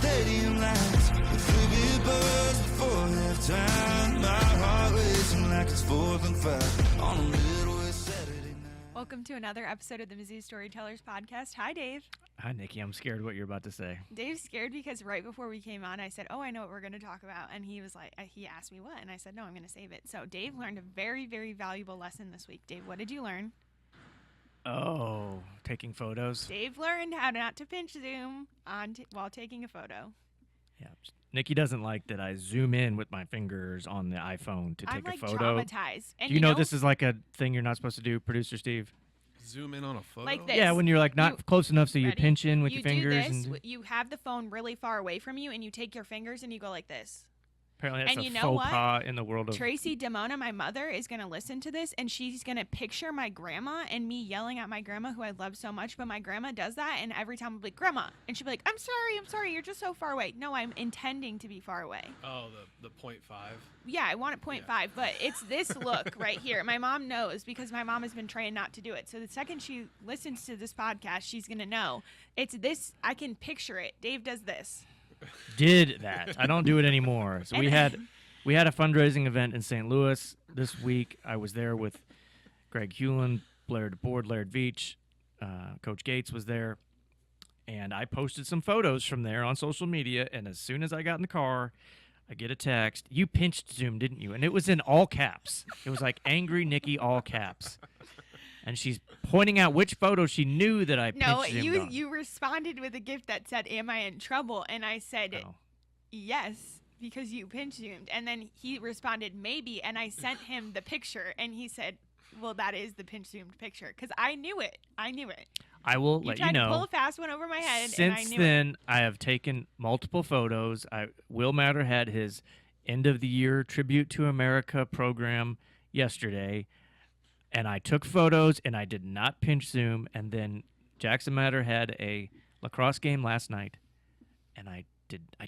stadium lights, with 3 birds before halftime. My heart racing like it's 4th and 5 on a Midwest Saturday night. Welcome to another episode of the Mizzou Storytellers podcast. Hi, Dave. Hi, Nikki. I'm scared what you're about to say. Dave's scared because right before we came on, I said, I know what we're going to talk about. And he was like, he asked me what? And I said, no, I'm going to save it. So Dave learned a very, very valuable lesson this week. Dave, what did you learn? Oh, taking photos. Dave learned how not to pinch zoom while taking a photo. Yeah. Nikki doesn't like that I zoom in with my fingers on the iPhone to take I'm a photo. Traumatized. And do you know this is like a thing you're not supposed to do, Producer Steve? Zoom in on a photo? Like this. Yeah, when you're like not close enough so you Ready? pinch in with your do fingers. this, And you have the phone really far away from you, and you take your fingers and you go like this. apparently that's and a you know faux what? pas in the world of... Tracy Demona, my mother, is going to listen to this, and she's going to picture my grandma and me yelling at my grandma, who I love so much. But my grandma does that, and every time I'll be like, Grandma. And she'll be like, I'm sorry, you're just so far away. No, I'm intending to be far away. Oh, the 0.5? Yeah, I want it 0.5, but it's this look right here. My mom knows because my mom has been trained not to do it. So the second she listens to this podcast, she's going to know. It's this. I can picture it. Dave does this. Did that. I don't do it anymore. So we had a fundraising event in St. Louis this week. I was there with Greg Hewlin, Blair DeBoard, Laird Veach, Coach Gates was there, and I posted some photos from there on social media, and as soon as I got in the car, I get a text, you pinched Zoom, didn't you? And it was in all caps. It was like Angry Nikki, all caps. And she's pointing out which photo she knew that I pinched Zoomed on. You responded with a gift that said, am I in trouble? And I said, yes, because you pinch zoomed. And then he responded, maybe. And I sent him the picture, and he said, well, that is the pinch zoomed picture. Because I knew it. I will let you know. You tried to pull a fast one over my head, Since and I knew then, it. I have taken multiple photos. Will Matter had his end of the year Tribute to America program yesterday, and I took photos, and I did not pinch zoom. And then Jackson Matter had a lacrosse game last night, and I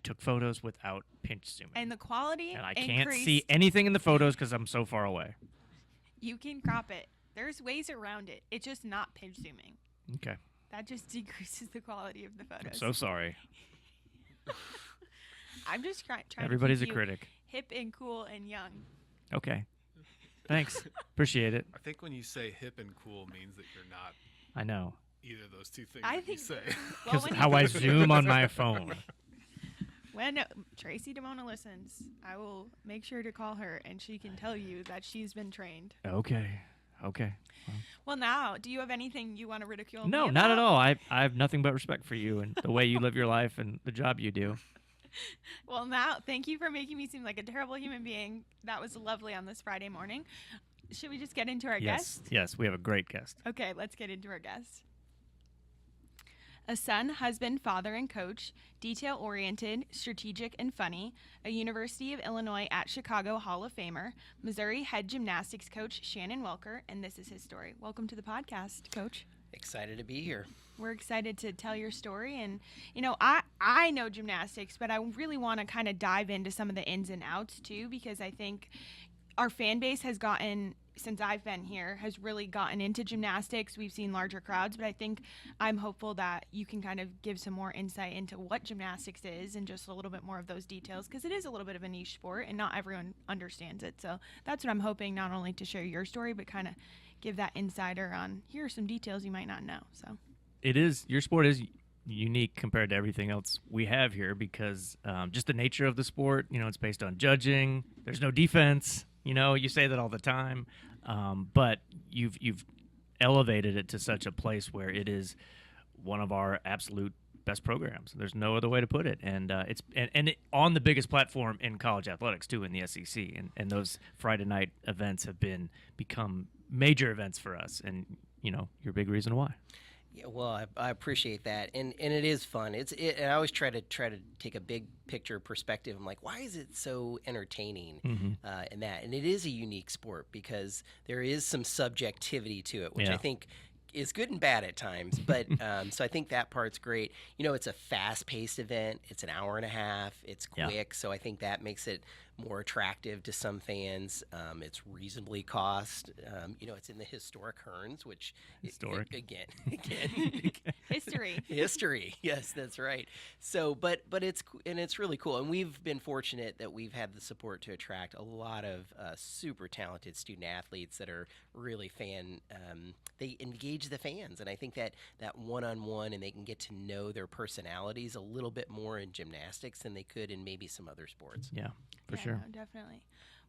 took photos without pinch zooming. And the quality and I increased. can't see anything in the photos because I'm so far away. You can crop it. There's ways around it. It's just not pinch zooming. Okay. That just decreases the quality of the photos. I'm so sorry. I'm just trying Everybody's to keep a critic. Hip and cool and young. Okay. Thanks. Appreciate it. I think when you say hip and cool means that you're not I know. either of those two things I that think you say. well, Because how I zoom on my phone. When Tracy Demona listens, I will make sure to call her, and she can tell you that she's been trained. Okay. Well, now, do you have anything you want to ridicule No, me not at about? all. I have nothing but respect for you and the way you live your life and the job you do. Well, now, thank you for making me seem like a terrible human being. That was lovely on this Friday morning. Should we just get into our guest? Yes, we have a great guest. Okay, let's get into our guest. A son, husband, father, and coach, detail-oriented, strategic, and funny, a University of Illinois at Chicago Hall of Famer, Missouri head gymnastics coach Shannon Welker, and this is his story. Welcome to the podcast, Coach. Excited to be here. We're excited to tell your story, and I know gymnastics, but I really want to kind of dive into some of the ins and outs too, because I think our fan base has gotten, since I've been here, has really gotten into gymnastics. We've seen larger crowds, but I think I'm hopeful that you can kind of give some more insight into what gymnastics is and just a little bit more of those details, because it is a little bit of a niche sport and not everyone understands it. So that's what I'm hoping, not only to share your story, but kind of give that insider on here are some details you might not know. So Your sport is unique compared to everything else we have here because just the nature of the sport, it's based on judging. There's no defense. You say that all the time, but you've elevated it to such a place where it is one of our absolute best programs. There's no other way to put it, and it's on the biggest platform in college athletics too, in the SEC, and those Friday night events have become major events for us, and you're a big reason why. Yeah, well, I appreciate that, and it is fun. And I always try to take a big picture perspective. I'm like, why is it so entertaining in that? And it is a unique sport because there is some subjectivity to it, which I think is good and bad at times. But so I think that part's great. It's a fast-paced event. It's an hour and a half. It's quick, so I think that makes it more attractive to some fans. It's reasonably cost. It's in the historic Hearns, which Historic. Again. history. History. Yes, that's right. So, but it's really cool, and we've been fortunate that we've had the support to attract a lot of super talented student athletes that are really they engage the fans, and I think that one-on-one, and they can get to know their personalities a little bit more in gymnastics than they could in maybe some other sports. Yeah, for sure. No, definitely.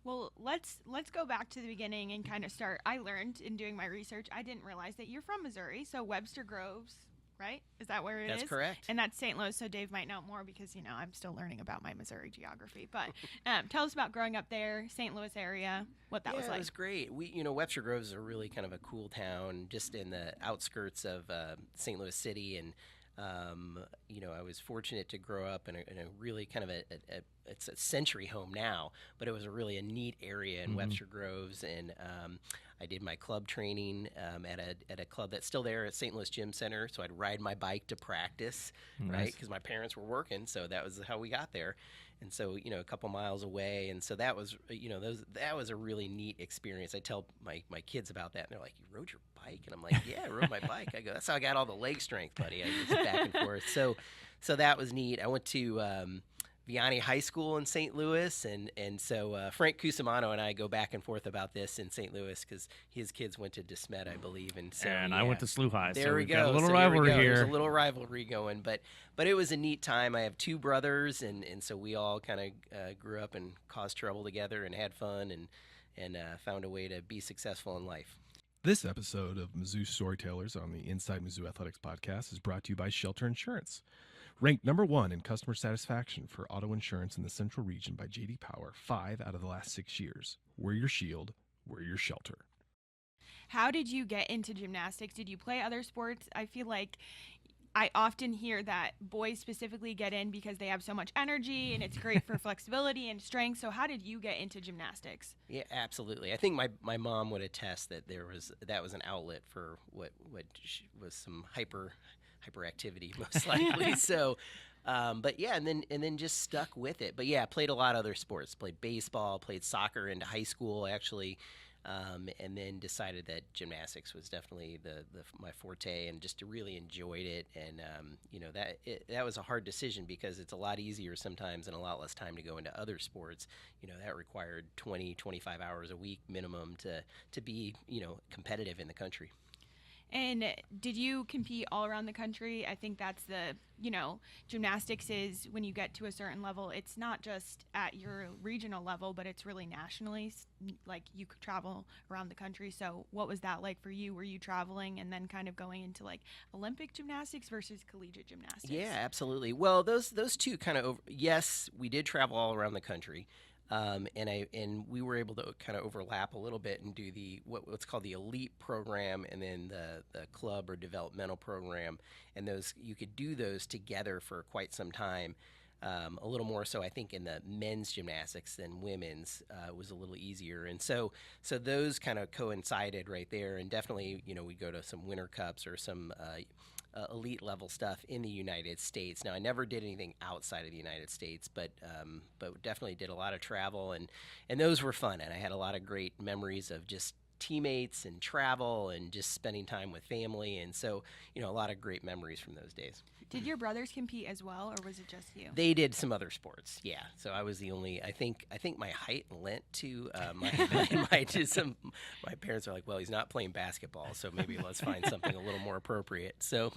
Well, let's go back to the beginning and kind of start. I learned in doing my research, I didn't realize that you're from Missouri, so Webster Groves, right? Is that where it is? That's correct. And that's St. Louis, so Dave might know more because, I'm still learning about my Missouri geography. But tell us about growing up there, St. Louis area, what that was like. It was great. Webster Groves is a really kind of a cool town just in the outskirts of St. Louis City, and I was fortunate to grow up in a really kind of it's a century home now, but it was a neat area in Webster Groves, and I did my club training at a club that's still there at St. Louis Gym Center. So I'd ride my bike to practice, right? Because my parents were working, so that was how we got there. And so, a couple miles away, and so that was, that was a really neat experience. I tell my kids about that, and they're like, "You rode your bike?" And I'm like, "Yeah, I rode my bike." I go, "That's how I got all the leg strength, buddy." I just back and forth. So that was neat. I went to Vianney High School in St. Louis, and so Frank Cusimano and I go back and forth about this in St. Louis because his kids went to DeSmet, I believe, and so I went to SLU High. There so we we've go. got a little So rivalry here. There's a little rivalry going, but it was a neat time. I have two brothers, and so we all kind of grew up and caused trouble together and had fun and found a way to be successful in life. This episode of Mizzou Storytellers on the Inside Mizzou Athletics podcast is brought to you by Shelter Insurance. Ranked number 1 in customer satisfaction for auto insurance in the Central Region by J.D. Power 5 out of the last 6 years. We're your shield. We're your shelter. How did you get into gymnastics? Did you play other sports? I feel like I often hear that boys specifically get in because they have so much energy and it's great for flexibility and strength. So how did you get into gymnastics? Yeah, absolutely. I think my mom would attest that that was an outlet for what was some hyperactivity most likely. So, but yeah, and then just stuck with it. But yeah, played a lot of other sports. Played baseball, played soccer into high school actually. And then decided that gymnastics was definitely my forte, and just really enjoyed it. And that was a hard decision because it's a lot easier sometimes and a lot less time to go into other sports. That required 20-25 hours a week minimum to be competitive in the country. And did you compete all around the country? I think that's gymnastics is when you get to a certain level, it's not just at your regional level, but it's really nationally. Like you could travel around the country. So what was that like for you? Were you traveling and then kind of going into like Olympic gymnastics versus collegiate gymnastics? Yeah, absolutely. Well, those two kind of yes, we did travel all around the country. And we were able to kind of overlap a little bit and do what's called the elite program, and then the club or developmental program, and you could do those together for quite some time. A little more so, I think, in the men's gymnastics than women's was a little easier, and so those kind of coincided right there. And definitely, we'd go to some Winter Cups or some elite level stuff in the United States. Now, I never did anything outside of the United States, but definitely did a lot of travel, and those were fun. And I had a lot of great memories of just teammates and travel and just spending time with family. And so, a lot of great memories from those days. Did your brothers compete as well, or was it just you? They did some other sports, yeah. So I was the only. I think my height lent to my parents are like, well, he's not playing basketball, so maybe let's find something a little more appropriate. So,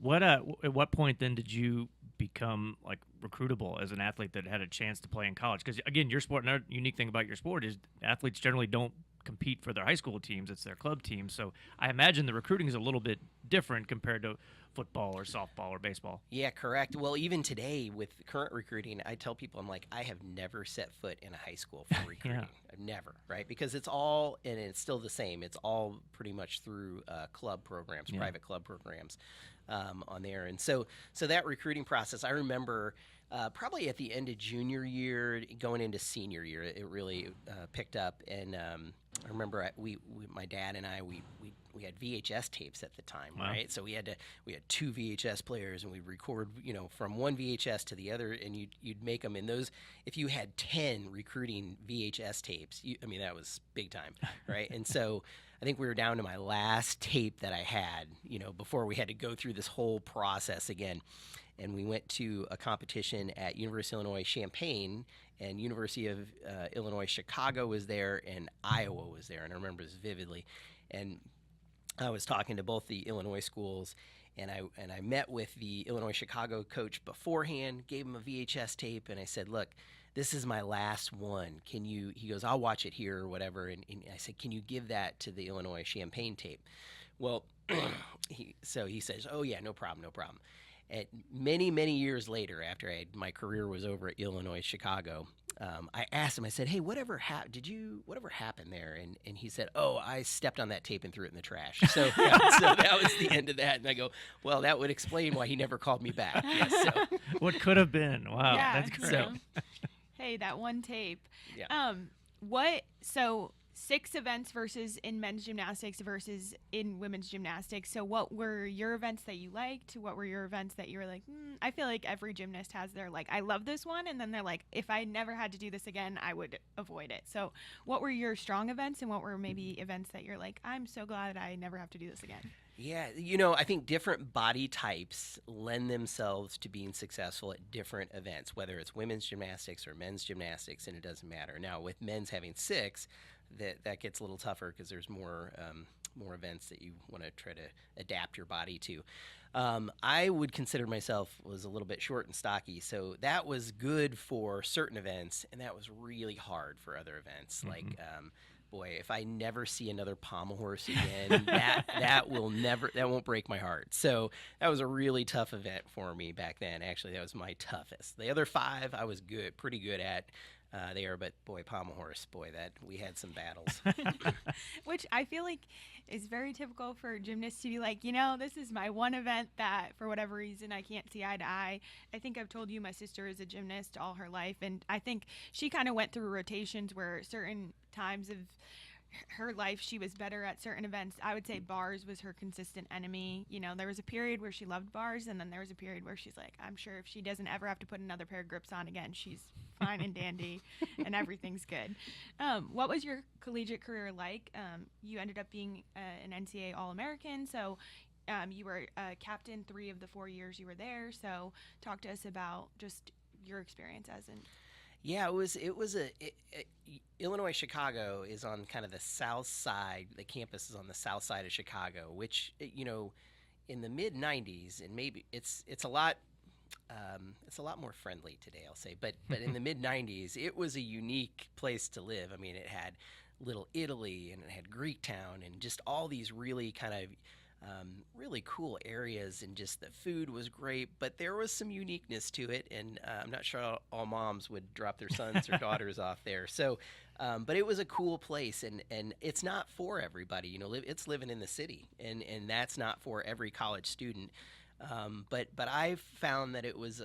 at what point then did you become like recruitable as an athlete that had a chance to play in college? Because again, your sport, another unique thing about your sport is athletes generally don't compete for their high school teams; it's their club teams. So I imagine the recruiting is a little bit different compared to football or softball or baseball. Yeah, correct. Well, even today with current recruiting, I tell people, I'm like, I have never set foot in a high school for recruiting. I've never, right? Because it's all, and it's still the same. It's all pretty much through club programs, private club programs on there. And so that recruiting process, I remember probably at the end of junior year, going into senior year, it really picked up. And I remember my dad and I, we VHS tapes at the time, Wow. right? So we had 2 VHS players, and we'd record, from one VHS to the other, and you'd make them in those. If you had 10 recruiting VHS tapes, that was big time, right? And so I think we were down to my last tape that I had, before we had to go through this whole process again. And we went to a competition at University of Illinois Champaign, and University of Illinois Chicago was there, and Iowa was there, and I remember this vividly. And I was talking to both the Illinois schools, and I met with the Illinois Chicago coach beforehand, gave him a VHS tape, and I said, look, this is my last one. He goes, I'll watch it here or whatever. And I said, can you give that to the Illinois Champaign tape? Well, he says, oh yeah, no problem. At many, many years later, after my career was over at Illinois Chicago, I asked him, I said, hey, whatever happened there? And he said, oh, I stepped on that tape and threw it in the trash. So, so that was the end of that. And I go, well, that would explain why he never called me back. Yes, so. What could have been? Wow, Yeah, that's great. So, Hey, that one tape. Yeah. So 6 events versus in men's gymnastics versus in women's gymnastics. So what were your events that you liked? What were your events that you were like, I feel like every gymnast has their, like, I love this one. And then they're like, if I never had to do this again, I would avoid it. So what were your strong events, and what were maybe events that you're like, I'm so glad I never have to do this again? Yeah, I think different body types lend themselves to being successful at different events, whether it's women's gymnastics or men's gymnastics, and it doesn't matter. Now, with men's having 6, that gets a little tougher because there's more events that you want to try to adapt your body to. I would consider myself was a little bit short and stocky, so that was good for certain events, and that was really hard for other events. Like, boy, if I never see another pommel horse again, that won't break my heart. So that was a really tough event for me back then. Actually, that was my toughest. The other 5 I was pretty good at there, but boy, pommel horse, that we had some battles. Which I feel like is very typical for gymnasts to be like, this is my one event that for whatever reason I can't see eye to eye. I think I've told you my sister is a gymnast all her life, and I think she kind of went through rotations where certain times of her life she was better at certain events. I would say bars was her consistent enemy. There was a period where she loved bars, and then there was a period where she's like, I'm sure if she doesn't ever have to put another pair of grips on again, she's fine and dandy and everything's good. What was your collegiate career like? You ended up being an NCAA All-American, so you were captain 3 of the 4 years you were there. So talk to us about just your experience as an... Yeah, Illinois Chicago is on kind of the south side. The campus is on the south side of Chicago, which in the mid '90s, and maybe it's a lot more friendly today, I'll say. But in the mid '90s, it was a unique place to live. I mean, it had Little Italy, and it had Greektown, and just all these really kind of really cool areas, and just the food was great, but there was some uniqueness to it, and I'm not sure all moms would drop their sons or daughters off there. So, but it was a cool place, and it's not for everybody. It's living in the city, and that's not for every college student. But I found that it was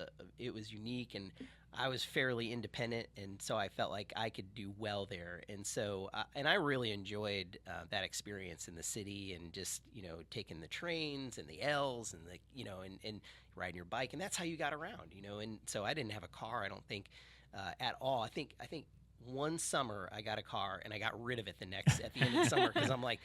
unique, and I was fairly independent, and so I felt like I could do well there. And so, and I really enjoyed that experience in the city, and just taking the trains and the L's, and and riding your bike, and that's how you got around. And so I didn't have a car, I don't think, at all. I think one summer I got a car, and I got rid of it at the end of the summer, because I'm like,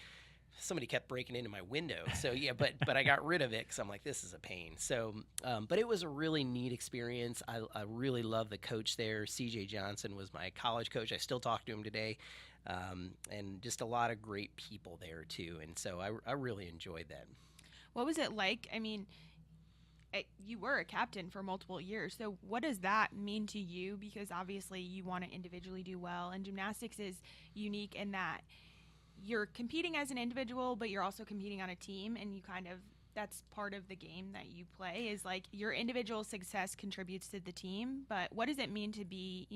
somebody kept breaking into my window. So yeah, but I got rid of it because I'm like, this is a pain. So, but it was a really neat experience. I really love the coach there. CJ Johnson was my college coach. I still talk to him today. And just a lot of great people there too. And so I really enjoyed that. What was it like? I mean, you were a captain for multiple years. So what does that mean to you? Because obviously you want to individually do well, and gymnastics is unique in that you're competing as an individual, but you're also competing on a team, and you kind of, that's part of the game that you play, is like your individual success contributes to the team. But what does it mean to be,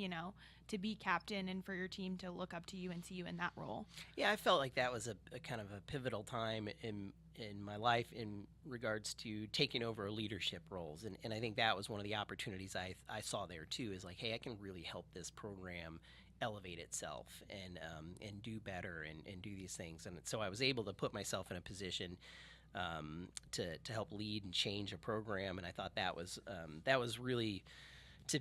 to be captain, and for your team to look up to you and see you in that role? Yeah, I felt like that was a kind of a pivotal time in my life in regards to taking over leadership roles. And I think that was one of the opportunities I saw there too, is like, hey, I can really help this program elevate itself and do better and do these things. And so I was able to put myself in a position to help lead and change a program, and I thought that was really to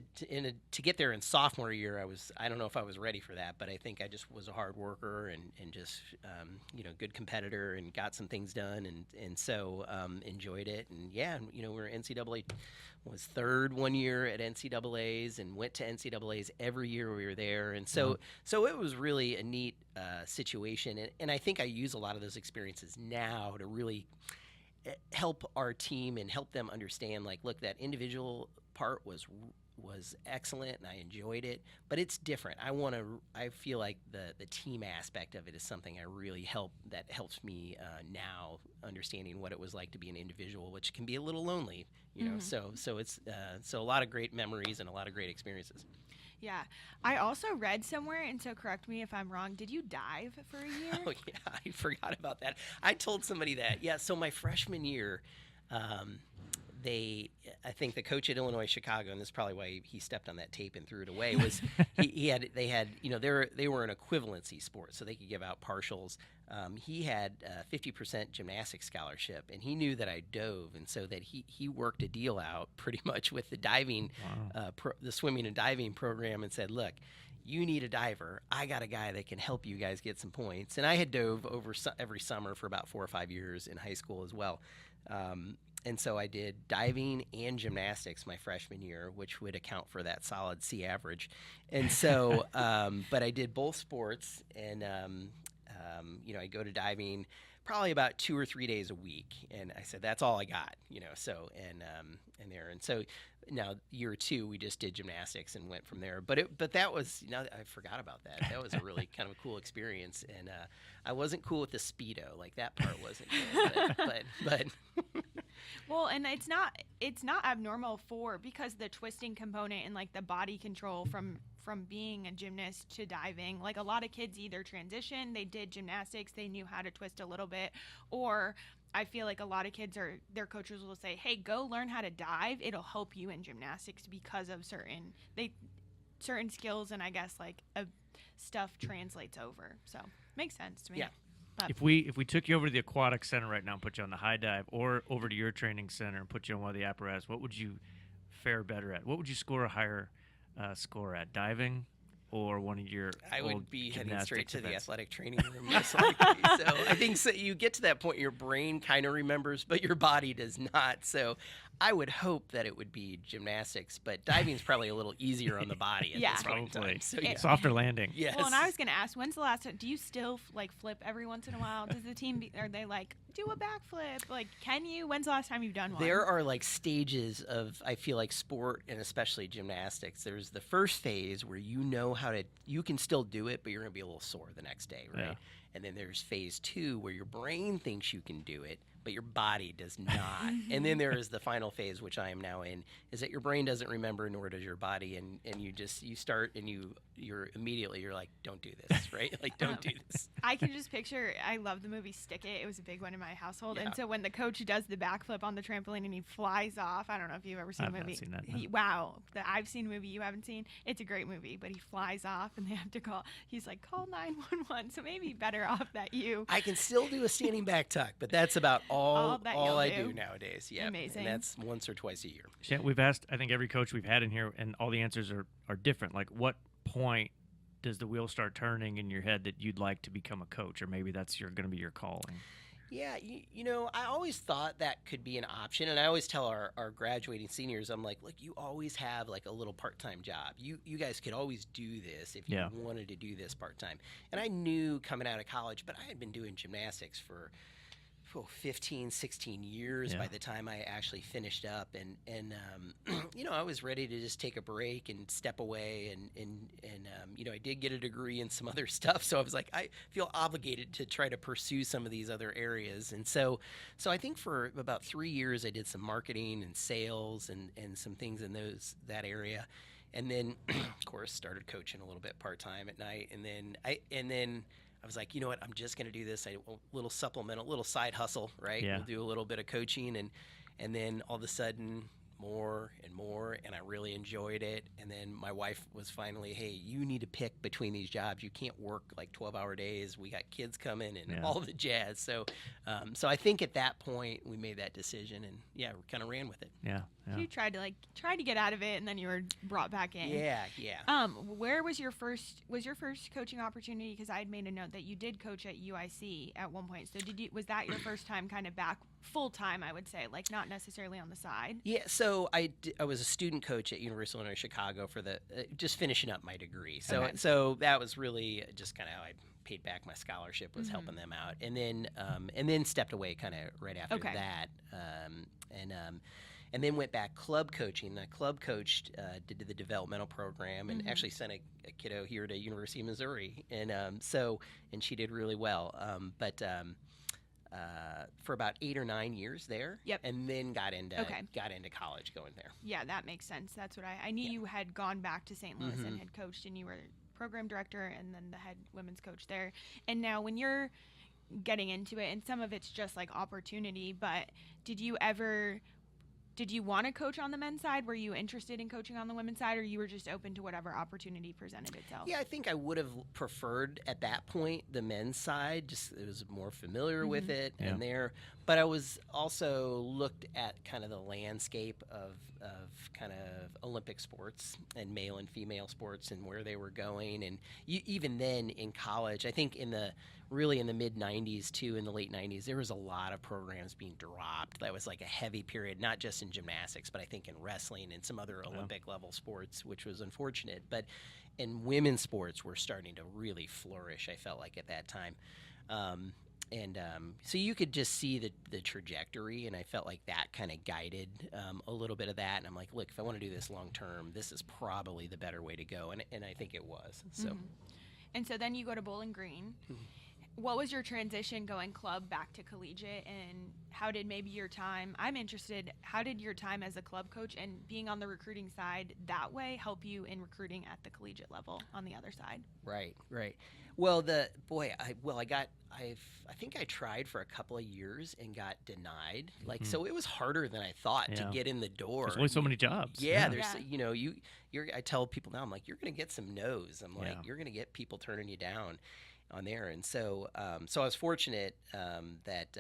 get there in sophomore year. I don't know if I was ready for that, but I think I just was a hard worker and just good competitor and got some things done and so enjoyed it. And we were NCAA, was third one year at NCAA's and went to NCAA's every year we were there, and so it was really a neat situation, and I think I use a lot of those experiences now to really help our team and help them understand, like, look, that individual part was excellent and I enjoyed it, but it's different. I feel like the team aspect of it is something I really helps me now understanding what it was like to be an individual, which can be a little lonely, so it's so a lot of great memories and a lot of great experiences. Yeah. I also read somewhere, and so correct me if I'm wrong, did you dive for a year? Oh yeah, I forgot about that. I told somebody that. Yeah, so my freshman year, I think the coach at Illinois Chicago, and this is probably why he stepped on that tape and threw it away, was they were an equivalency sport, so they could give out partials. He had a 50% gymnastics scholarship, and he knew that I dove, and so that he worked a deal out pretty much with the diving, the swimming and diving program, and said, look, you need a diver. I got a guy that can help you guys get some points. And I had dove every summer for about 4 or 5 years in high school as well. And so I did diving and gymnastics my freshman year, which would account for that solid C average. And so, but I did both sports, and I go to diving probably about 2 or 3 days a week. And I said, that's all I got, so, and so now year 2, we just did gymnastics and went from there. But that was, I forgot about that. That was a really kind of a cool experience. And I wasn't cool with the Speedo, like that part wasn't good, but Well, and it's not abnormal because the twisting component and like the body control from being a gymnast to diving. Like a lot of kids either transition, they did gymnastics, they knew how to twist a little bit, or I feel like a lot of kids their coaches will say, hey, go learn how to dive. It'll help you in gymnastics because of certain skills, and I guess like stuff translates over. So makes sense to me. Yeah. But If we took you over to the aquatic center right now and put you on the high dive, or over to your training center and put you on one of the apparatus, what would you fare better at? What would you score a higher score at, diving or one of your I would old be heading gymnastics straight to the events? athletic training room, most likely. So I think you get to that point, your brain kind of remembers, but your body does not. So I would hope that it would be gymnastics, but diving is probably a little easier on the body at Yeah. this point in Probably. time. So yeah. Softer landing. Yes. Well, and I was going to ask, when's the last time, do you still like flip every once in a while? Does the team, are they like, do a backflip? Like, can you? When's the last time you've done one? There are like stages of, I feel like, sport and especially gymnastics. There's the first phase where you can still do it, but you're going to be a little sore the next day, right? Yeah. And then there's phase 2 where your brain thinks you can do it, but your body does not. And then there is the final phase, which I am now in, is that your brain doesn't remember, nor does your body, and you start and you're immediately like, don't do this, right? Like, don't do this. I can just picture, I love the movie Stick It. It was a big one in my household. Yeah. And so when the coach does the backflip on the trampoline and he flies off, I don't know if you've ever seen I've the not movie. seen that, no. Wow. I've seen a movie you haven't seen. It's a great movie, but he flies off and they have to he's like, call 911. So maybe better off that you. I can still do a standing back tuck, but that's about all that you'll I do. do nowadays. Yeah. Amazing. And that's once or twice a year. We've asked, I think, every coach we've had in here, and all the answers are different. Like, what point does the wheel start turning in your head that you'd like to become a coach, or maybe that's going to be your calling? Yeah, I always thought that could be an option, and I always tell our graduating seniors, I'm like, look, you always have like a little part-time job. You guys could always do this if you Yeah. wanted to do this part-time. And I knew coming out of college, but I had been doing gymnastics for 15, 16 years Yeah. by the time I actually finished up, and I was ready to just take a break and step away, and I did get a degree in some other stuff, so I was like, I feel obligated to try to pursue some of these other areas, and so I think for about 3 years I did some marketing and sales and some things in that area, and then of course started coaching a little bit part-time at night, and then I was like, you know what, I'm just going to do this. A little supplemental, little side hustle, right? Yeah. We'll do a little bit of coaching, and then all of a sudden more and more, and I really enjoyed it. And then my wife was finally, hey, you need to pick between these jobs. You can't work like 12-hour days. We got kids coming and all the jazz. So so I think at that point we made that decision, and we kind of ran with it. Yeah. You tried to get out of it, and then you were brought back in. Yeah. Where was your first coaching opportunity? Because I had made a note that you did coach at UIC at one point. So was that your first time kind of back full time? I would say, like, not necessarily on the side. Yeah. So I was a student coach at University of Illinois Chicago for the just finishing up my degree. So so that was really just kind of how I paid back my scholarship, was helping them out, and then stepped away kind of right after that, and then went back club coaching. I club coached, did the developmental program, and actually sent a kiddo here to University of Missouri, and and she did really well. But for about 8 or 9 years there, and then got into college going there. Yeah, that makes sense. That's what I knew. You had gone back to St. Louis and had coached, and you were program director and then the head women's coach there. And now when you're getting into it, and some of it's just like opportunity, but did you want to coach on the men's side? Were you interested in coaching on the women's side, or you were just open to whatever opportunity presented itself? Yeah, I think I would have preferred at that point the men's side. Just it was more familiar with it and there. But I was also looked at kind of the landscape of kind of Olympic sports and male and female sports and where they were going. And even then in college, I think in the mid 90s too, in the late 90s, there was a lot of programs being dropped. That was like a heavy period, not just in gymnastics, but I think in wrestling and some other Olympic level sports, which was unfortunate. But in women's sports were starting to really flourish, I felt like, at that time. So you could just see the trajectory, and I felt like that kind of guided a little bit of that. And I'm like, look, if I want to do this long term, this is probably the better way to go, and I think it was. So, And so then you go to Bowling Green. What was your transition going club back to collegiate, and how did maybe your time, I'm interested, how did your time as a club coach and being on the recruiting side that way help you in recruiting at the collegiate level on the other side? Right. Well, I think I tried for a couple of years and got denied. Like, so it was harder than I thought to get in the door. There's only so many jobs. There's, I tell people now, I'm like, you're going to get some no's. I'm like, you're going to get people turning you down on there. And so I was fortunate that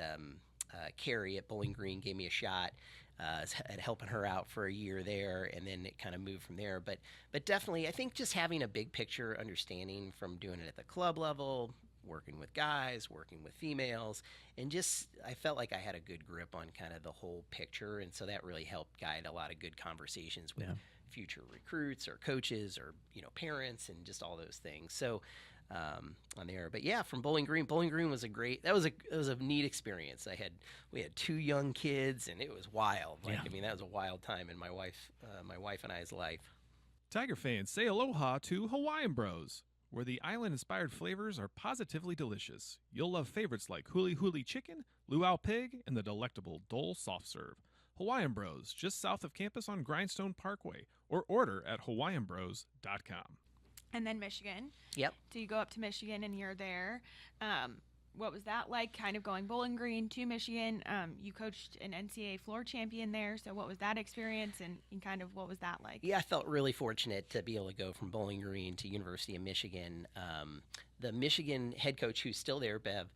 Carrie at Bowling Green gave me a shot at helping her out for a year there, and then it kind of moved from there. But definitely, I think just having a big picture understanding from doing it at the club level, working with guys, working with females, and just I felt like I had a good grip on kind of the whole picture, and so that really helped guide a lot of good conversations with future recruits or coaches or parents and just all those things. So on there, but from Bowling Green was a neat experience. We had 2 young kids, and it was wild. I mean, that was a wild time in my wife and I's life. Tiger fans, say aloha to Hawaiian Bros, where the island-inspired flavors are positively delicious. You'll love favorites like huli huli chicken, luau pig, and the delectable Dole soft serve. Hawaiian Bros, just south of campus on Grindstone Parkway, or order at hawaiianbros.com. And then Michigan. Yep. So you go up to Michigan and you're there. What was that like, kind of going Bowling Green to Michigan? You coached an NCAA floor champion there. So what was that experience, and kind of what was that like? Yeah, I felt really fortunate to be able to go from Bowling Green to University of Michigan. The Michigan head coach, who's still there, Bev,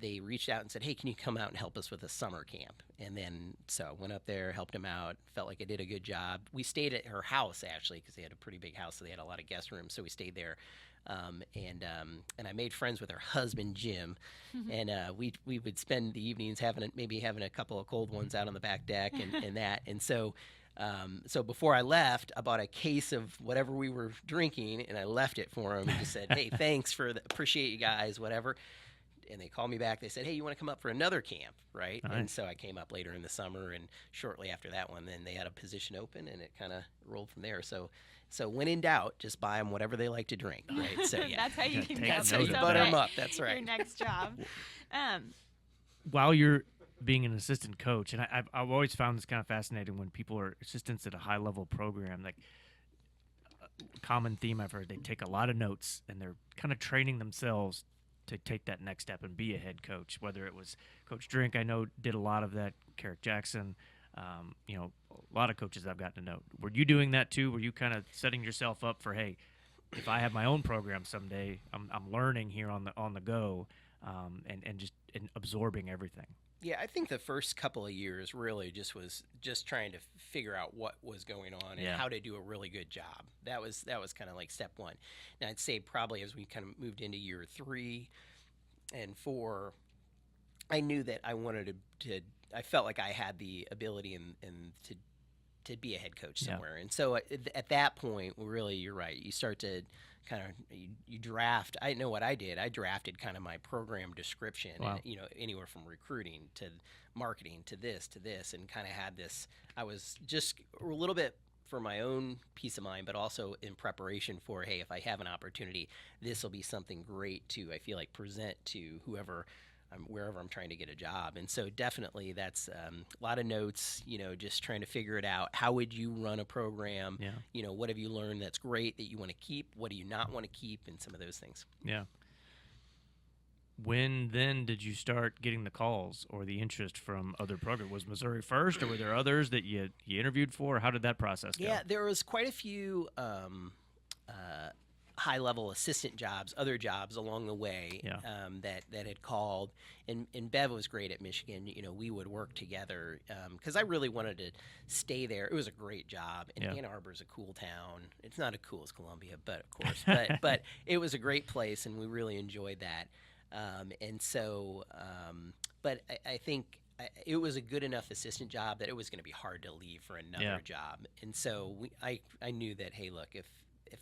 they reached out and said, hey, can you come out and help us with a summer camp? And then so I went up there, helped him out, felt like I did a good job. We stayed at her house, actually, because they had a pretty big house, so they had a lot of guest rooms, so we stayed there. And I made friends with her husband, Jim, and we would spend the evenings having a couple of cold ones out on the back deck and that. And so before I left, I bought a case of whatever we were drinking, and I left it for him and just said, hey, thanks appreciate you guys, whatever. And they called me back. They said, hey, you want to come up for another camp, right? Nice. And so I came up later in the summer, and shortly after that one, then they had a position open, and it kind of rolled from there. So when in doubt, just buy them whatever they like to drink, right? So yeah, That's how you can That's get how you butter them up. That's right. Your next job. While you're being an assistant coach, and I've always found this kind of fascinating when people are assistants at a high level program. Like, a common theme I've heard, they take a lot of notes and they're kind of training themselves to take that next step and be a head coach. Whether it was Coach Drink, I know, did a lot of that. Carrick Jackson, A lot of coaches I've gotten to know. Were you doing that too? Were you kind of setting yourself up for, hey, if I have my own program someday, I'm learning here on the go, and just absorbing everything. Yeah, I think the first couple of years really was trying to figure out what was going on and how to do a really good job. That was kind of like step one. Now I'd say probably as we kind of moved into year 3 and 4, I knew that I wanted to I felt like I had the ability and to be a head coach somewhere. And so at that point, really, you're right. You start to kind of you draft. I know what I did. I drafted kind of my program description. Wow. And, anywhere from recruiting to marketing to this, and kind of had this. I was just a little bit for my own peace of mind, but also in preparation for, hey, if I have an opportunity, this will be something great to, I feel like, present to whoever. Wherever I'm trying to get a job. And so definitely that's a lot of notes, just trying to figure it out. How would you run a program? Yeah. What have you learned that's great that you want to keep? What do you not want to keep? And some of those things. Yeah. When then did you start getting the calls or the interest from other programs? Was Missouri first, or were there others that you interviewed for? How did that process go? Yeah, there was quite a few high-level assistant jobs, other jobs along the way that had called. And Bev was great at Michigan. We would work together because I really wanted to stay there. It was a great job. And Ann Arbor's a cool town. It's not as cool as Columbia, but of course. but it was a great place, and we really enjoyed that. But I think it was a good enough assistant job that it was going to be hard to leave for another job. And so I knew that, hey, look, if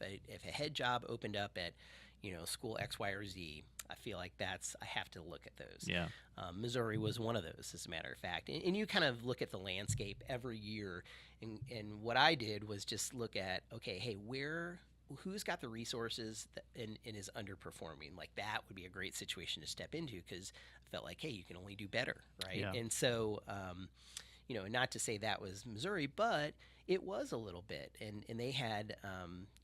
a head job opened up at school X, Y, or Z, I feel like I have to look at those. Yeah. Missouri was one of those, as a matter of fact. And you kind of look at the landscape every year, and what I did was just look at, okay, hey, who's got the resources and is underperforming? Like, that would be a great situation to step into, because I felt like, hey, you can only do better, right? Yeah. And so, not to say that was Missouri, but it was a little bit, and they had,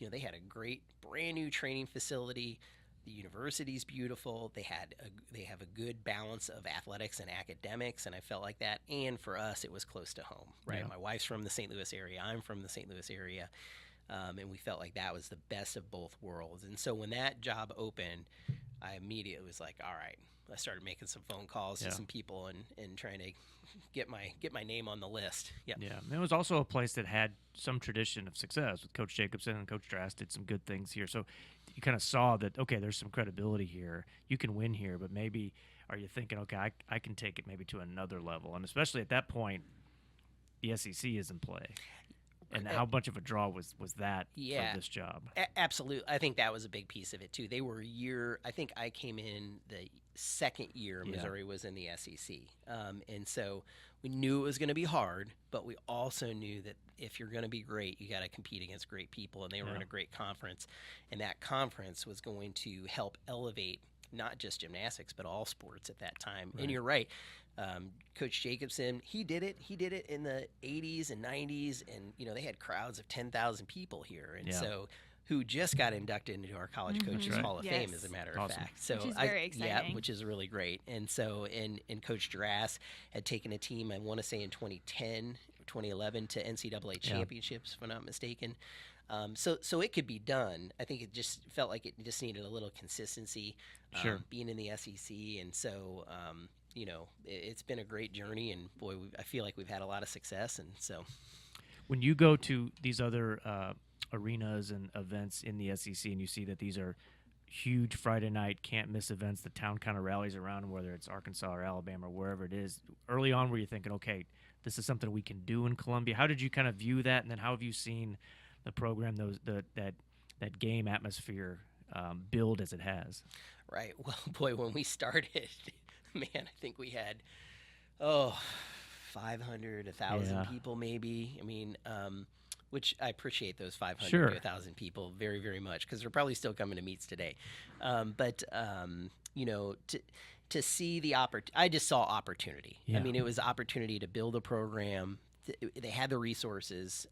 they had a great brand new training facility. The university's beautiful. They have a good balance of athletics and academics, and I felt like that. And for us, it was close to home, right? Yeah. My wife's from the St. Louis area. I'm from the St. Louis area, and we felt like that was the best of both worlds. And so when that job opened, I immediately was like, all right. I started making some phone calls to some people and trying to get my name on the list. Yep. Yeah. And it was also a place that had some tradition of success with Coach Jacobson, and Coach Drass did some good things here. So you kind of saw that, okay, there's some credibility here. You can win here, but maybe are you thinking, okay, I can take it maybe to another level? And especially at that point, the SEC is in play. And how much of a draw was that for this job? Absolutely. I think that was a big piece of it, too. They were I think I came in the second year Missouri was in the SEC. And so we knew it was going to be hard, but we also knew that if you're going to be great, you got to compete against great people. And they were in a great conference. And that conference was going to help elevate not just gymnastics, but all sports at that time. Right. And you're right. Coach Jacobson, he did it in the 80s and 90s, and they had crowds of 10,000 people here, and so who just got inducted into our College Coaches Hall of Fame, as a matter of fact. So which is very exciting. Yeah, which is really great. And so and Coach Drass had taken a team, I want to say in 2010, 2011, to NCAA championships, if I'm not mistaken. So it could be done. I think it just felt like it just needed a little consistency, being in the SEC, and so. It's been a great journey, and boy, I feel like we've had a lot of success. And so, when you go to these other arenas and events in the SEC, and you see that these are huge Friday night can't miss events, the town kind of rallies around, whether it's Arkansas or Alabama or wherever it is. Early on, were you thinking, okay, this is something we can do in Columbia? How did you kind of view that, and then how have you seen the program, that game atmosphere build as it has? Right. Well, boy, when we started. Man, I think we had 500, 1,000 people maybe. I mean, which I appreciate those 500 to 1,000 people very, very much, because they're probably still coming to meets today. But to see the I just saw opportunity. Yeah. I mean, it was opportunity to build a program. They had the resources.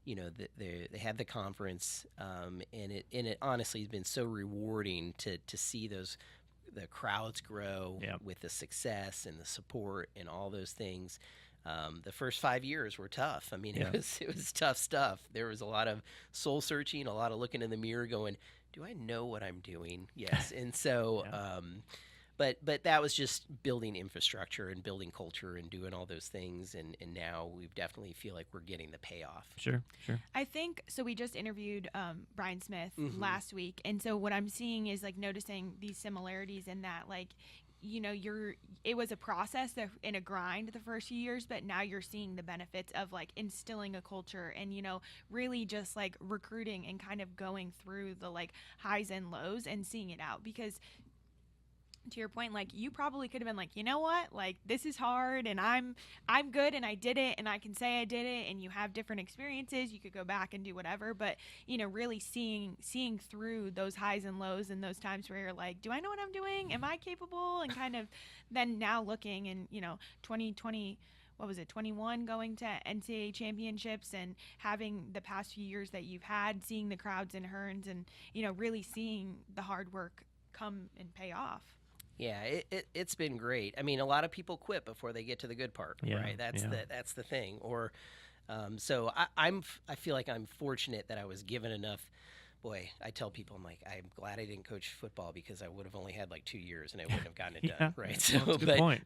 They had the conference, and it honestly has been so rewarding to see the crowds grow with the success and the support and all those things. The first 5 years were tough. I mean, it was tough stuff. There was a lot of soul searching, a lot of looking in the mirror, going, "Do I know what I'm doing?" Yes, and so. But that was just building infrastructure and building culture and doing all those things, and now we definitely feel like we're getting the payoff. Sure. I think so. We just interviewed Brian Smith Mm-hmm. last week, and so what I'm seeing is like noticing these similarities in that, like, you know, it was a process and a grind the first few years, but now you're seeing the benefits of like instilling a culture and, you know, really just like recruiting and kind of going through the like highs and lows and seeing it out. Because to your point, like, you probably could have been like, you know what, like, this is hard and I'm good and I did it and I can say I did it, and you have different experiences, you could go back and do whatever, but, you know, really seeing through those highs and lows and those times where you're like, do I know what I'm doing? Am I capable? And kind of then now looking and, you know, 2020, what was it, 21, going to NCAA championships and having the past few years that you've had, seeing the crowds in Hearns and, you know, really seeing the hard work come and pay off. Yeah, it's been great. I mean, a lot of people quit before they get to the good part, right? That's the thing. Or so I feel like I'm fortunate that I was given enough. Boy, I tell people, I'm like, I'm glad I didn't coach football because I would have only had like 2 years and I wouldn't have gotten it done, right? So, that's a good point.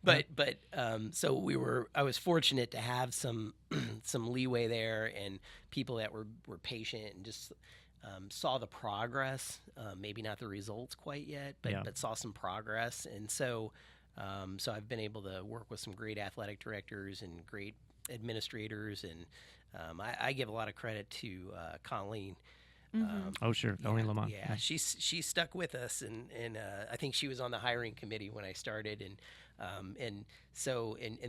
So I was fortunate to have some leeway there and people that were patient and just saw the progress, maybe not the results quite yet, but saw some progress. And so I've been able to work with some great athletic directors and great administrators. And I give a lot of credit to Colleen. Oh, sure. Colleen Lamont. Yeah, she stuck with us, and I think she was on the hiring committee when I started, and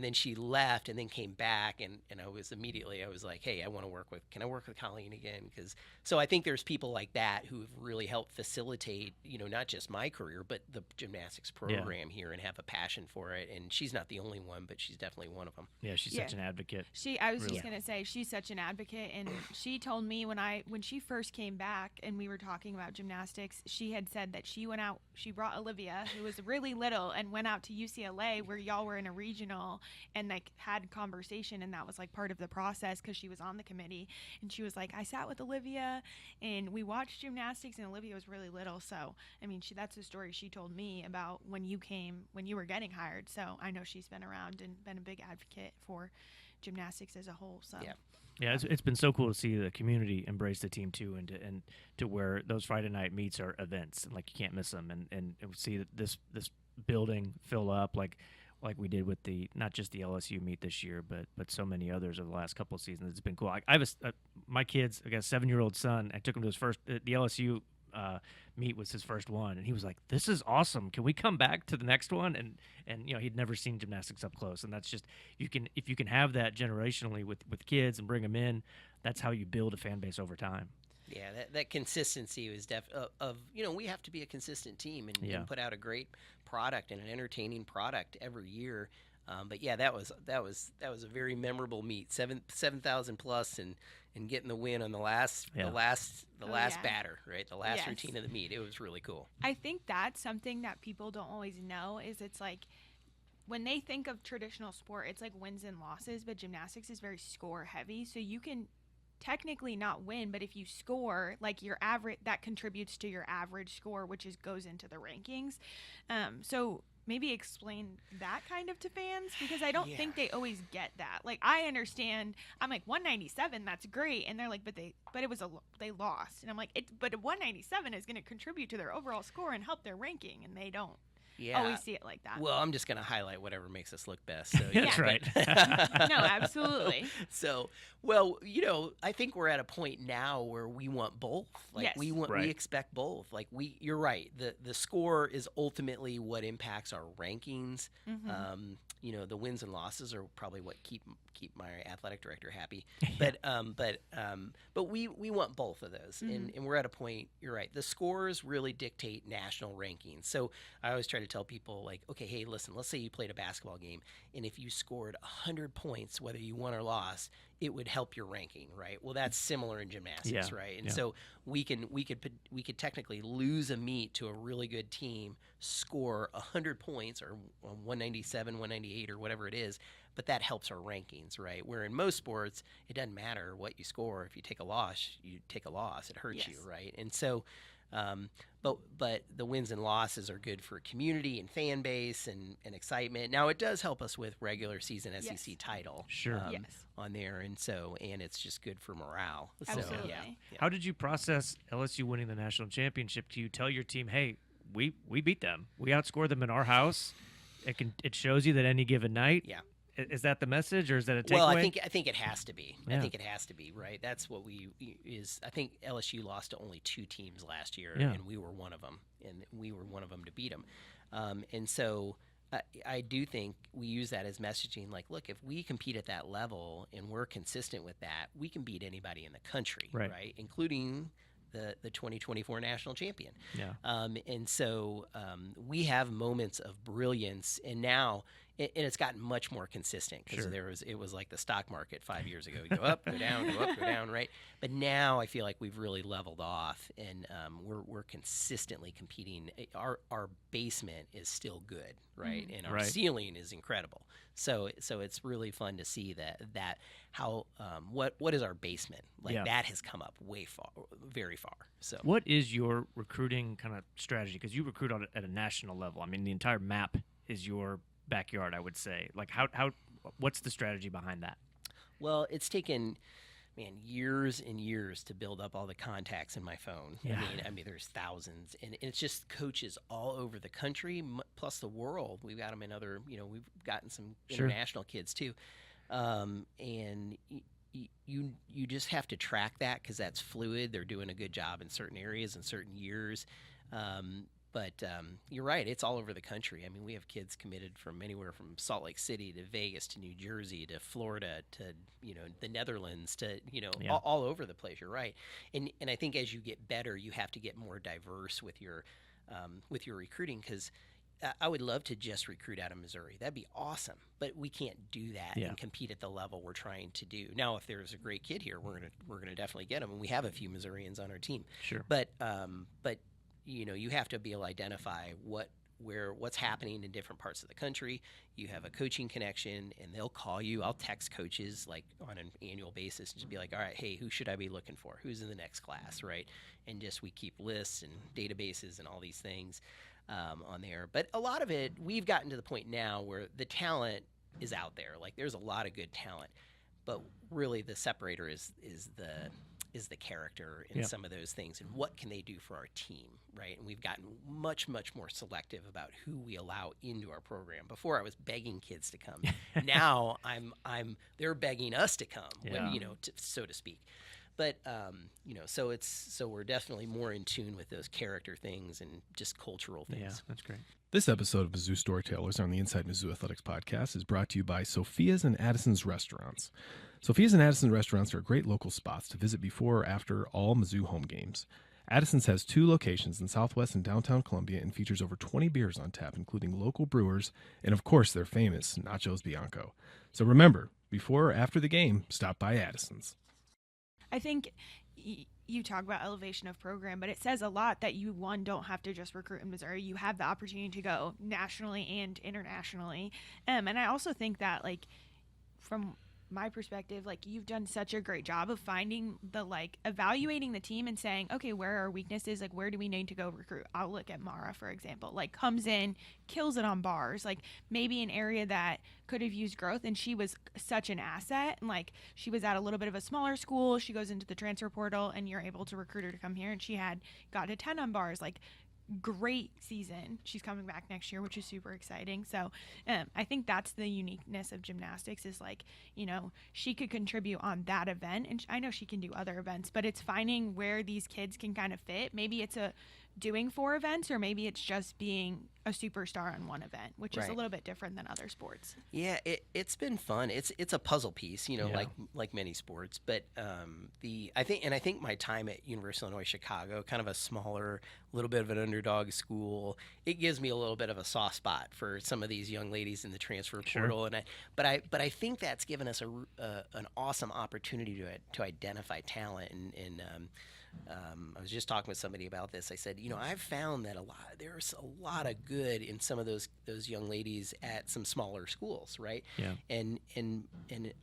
then she left and then came back, and I was like, hey, can I work with Colleen again? So I think there's people like that who have really helped facilitate, you know, not just my career, but the gymnastics program here, and have a passion for it. And she's not the only one, but she's definitely one of them. Yeah, she's such an advocate. I was just gonna say, she's such an advocate, and she told me when she first came back and we were talking about gymnastics, she had said that she brought Olivia, who was really little, and went out to UCLA where y'all were in a regional and like had conversation, and that was like part of the process because she was on the committee. And she was like, I sat with Olivia and we watched gymnastics, and Olivia was really little. So I mean, that's the story she told me about when you were getting hired. So I know she's been around and been a big advocate for gymnastics as a whole. So yeah, it's been so cool to see the community embrace the team too, and to where those Friday night meets are events, and like you can't miss them, and see this building fill up like we did with not just the LSU meet this year, but so many others over the last couple of seasons. It's been cool. I have my kids. I got a 7-year-old son. I took him to his first the LSU meet was his first one, and he was like, "This is awesome. Can we come back to the next one?" And you know, he'd never seen gymnastics up close, and that's just if you can have that generationally with kids and bring them in, that's how you build a fan base over time. Yeah, that consistency was you know, we have to be a consistent team and put out a great product and an entertaining product every year. But yeah, that was a very memorable meet. 7,000 plus and getting the win on the last batter, right? The last routine of the meet. It was really cool. I think that's something that people don't always know is it's like when they think of traditional sport, it's like wins and losses, but gymnastics is very score heavy. So you can technically not win, but if you score, like your average, that contributes to your average score, which goes into the rankings. So maybe explain that kind of to fans, because I don't think they always get that. Like, I understand, I'm like 197, that's great, and they're like, but they lost, and I'm like, but 197 is going to contribute to their overall score and help their ranking, and they don't. Always see it like that. Well, I'm just going to highlight whatever makes us look best. So, That's right. No, absolutely. So, well, you know, I think we're at a point now where we want both. Like we expect both. Like you're right. The score is ultimately what impacts our rankings. Mm-hmm. You know, the wins and losses are probably what keep my athletic director happy. But we want both of those. Mm-hmm. And we're at a point, you're right, the scores really dictate national rankings. So I always try to tell people, like, okay, hey, listen, let's say you played a basketball game, and if you scored 100 points, whether you won or lost, it would help your ranking, right? Well, that's similar in gymnastics, right? And so we could technically lose a meet to a really good team, score 100 points or 197, 198, 98 or whatever it is, but that helps our rankings, right? Where in most sports, it doesn't matter what you score. If you take a loss, you take a loss. It hurts you, right? And so, but the wins and losses are good for community and fan base and excitement. Now, it does help us with regular season SEC title on there, and it's just good for morale. Absolutely. So, yeah. How did you process LSU winning the national championship? Do you tell your team, hey, we beat them, we outscored them in our house? It shows you that any given night. Yeah. Is that the message, or is that a takeaway? Well, I think it has to be. Yeah. I think it has to be, right? That's what I think LSU lost to only 2 teams last year, Yeah. and we were one of them, to beat them. And so I do think we use that as messaging. Like, look, if we compete at that level and we're consistent with that, we can beat anybody in the country, right? Including the 2024 national champion. Yeah. And so we have moments of brilliance, and now and it's gotten much more consistent because it was like the stock market 5 years ago. You go up, go down, go up, go down, right? But now I feel like we've really leveled off, and we're consistently competing. Our basement is still good, right? And our ceiling is incredible. So it's really fun to see that how what is our basement like? That has come up very far. So what is your recruiting kind of strategy? Because you recruit at a national level. I mean, the entire map is your backyard, I would say. Like, what's the strategy behind that? Well, it's taken years and years to build up all the contacts in my phone. Yeah. I mean, there's thousands, and it's just coaches all over the country, plus the world. We've got them in other, we've gotten some international kids too, and you just have to track that because that's fluid. They're doing a good job in certain areas in certain years. But you're right. It's all over the country. I mean, we have kids committed from anywhere from Salt Lake City to Vegas to New Jersey to Florida to, the Netherlands to, all over the place. You're right. And I think as you get better, you have to get more diverse with your recruiting because I would love to just recruit out of Missouri. That'd be awesome. But we can't do that and compete at the level we're trying to do. Now, if there's a great kid here, we're gonna definitely get him. And we have a few Missourians on our team. Sure. But you have to be able to identify what's happening in different parts of the country. You have a coaching connection, and they'll call you. I'll text coaches like on an annual basis and just be like, all right, hey, who should I be looking for? Who's in the next class, right? And just we keep lists and databases and all these things on there. But a lot of it, we've gotten to the point now where the talent is out there. Like there's a lot of good talent, but really the separator is the character in some of those things and what can they do for our team, right? And we've gotten much, much more selective about who we allow into our program. Before I was begging kids to come. Now they're begging us to come, so to speak. But so we're definitely more in tune with those character things and just cultural things. Yeah, that's great. This episode of Mizzou Storytellers on the Inside Mizzou Athletics podcast is brought to you by Sophia's and Addison's Restaurants. Sophia's and Addison's Restaurants are great local spots to visit before or after all Mizzou home games. Addison's has 2 locations in Southwest and downtown Columbia and features over 20 beers on tap, including local brewers and, of course, their famous Nachos Bianco. So remember, before or after the game, stop by Addison's. I think you talk about elevation of program, but it says a lot that you, don't have to just recruit in Missouri. You have the opportunity to go nationally and internationally. And I also think that, like, from my perspective, like, you've done such a great job of finding evaluating the team and saying, okay, where are our weaknesses? Like, where do we need to go recruit? I'll look at Mara, for example, like comes in, kills it on bars, like maybe an area that could have used growth. And she was such an asset. And like, she was at a little bit of a smaller school. She goes into the transfer portal and you're able to recruit her to come here. And she got to 10 on bars, like, great season. She's coming back next year, which is super exciting. So I think that's the uniqueness of gymnastics is like, she could contribute on that event, and I know she can do other events, but it's finding where these kids can kind of fit. Maybe it's doing 4 events, or maybe it's just being a superstar on one event, which is a little bit different than other sports. Yeah, it's been fun. It's a puzzle piece, like many sports. But I think my time at University of Illinois Chicago, kind of a smaller, little bit of an underdog school, it gives me a little bit of a soft spot for some of these young ladies in the transfer portal. And I think that's given us an awesome opportunity to identify talent and I was just talking with somebody about this. I said, I've found that there's a lot of good in some of those young ladies at some smaller schools, right? Yeah. And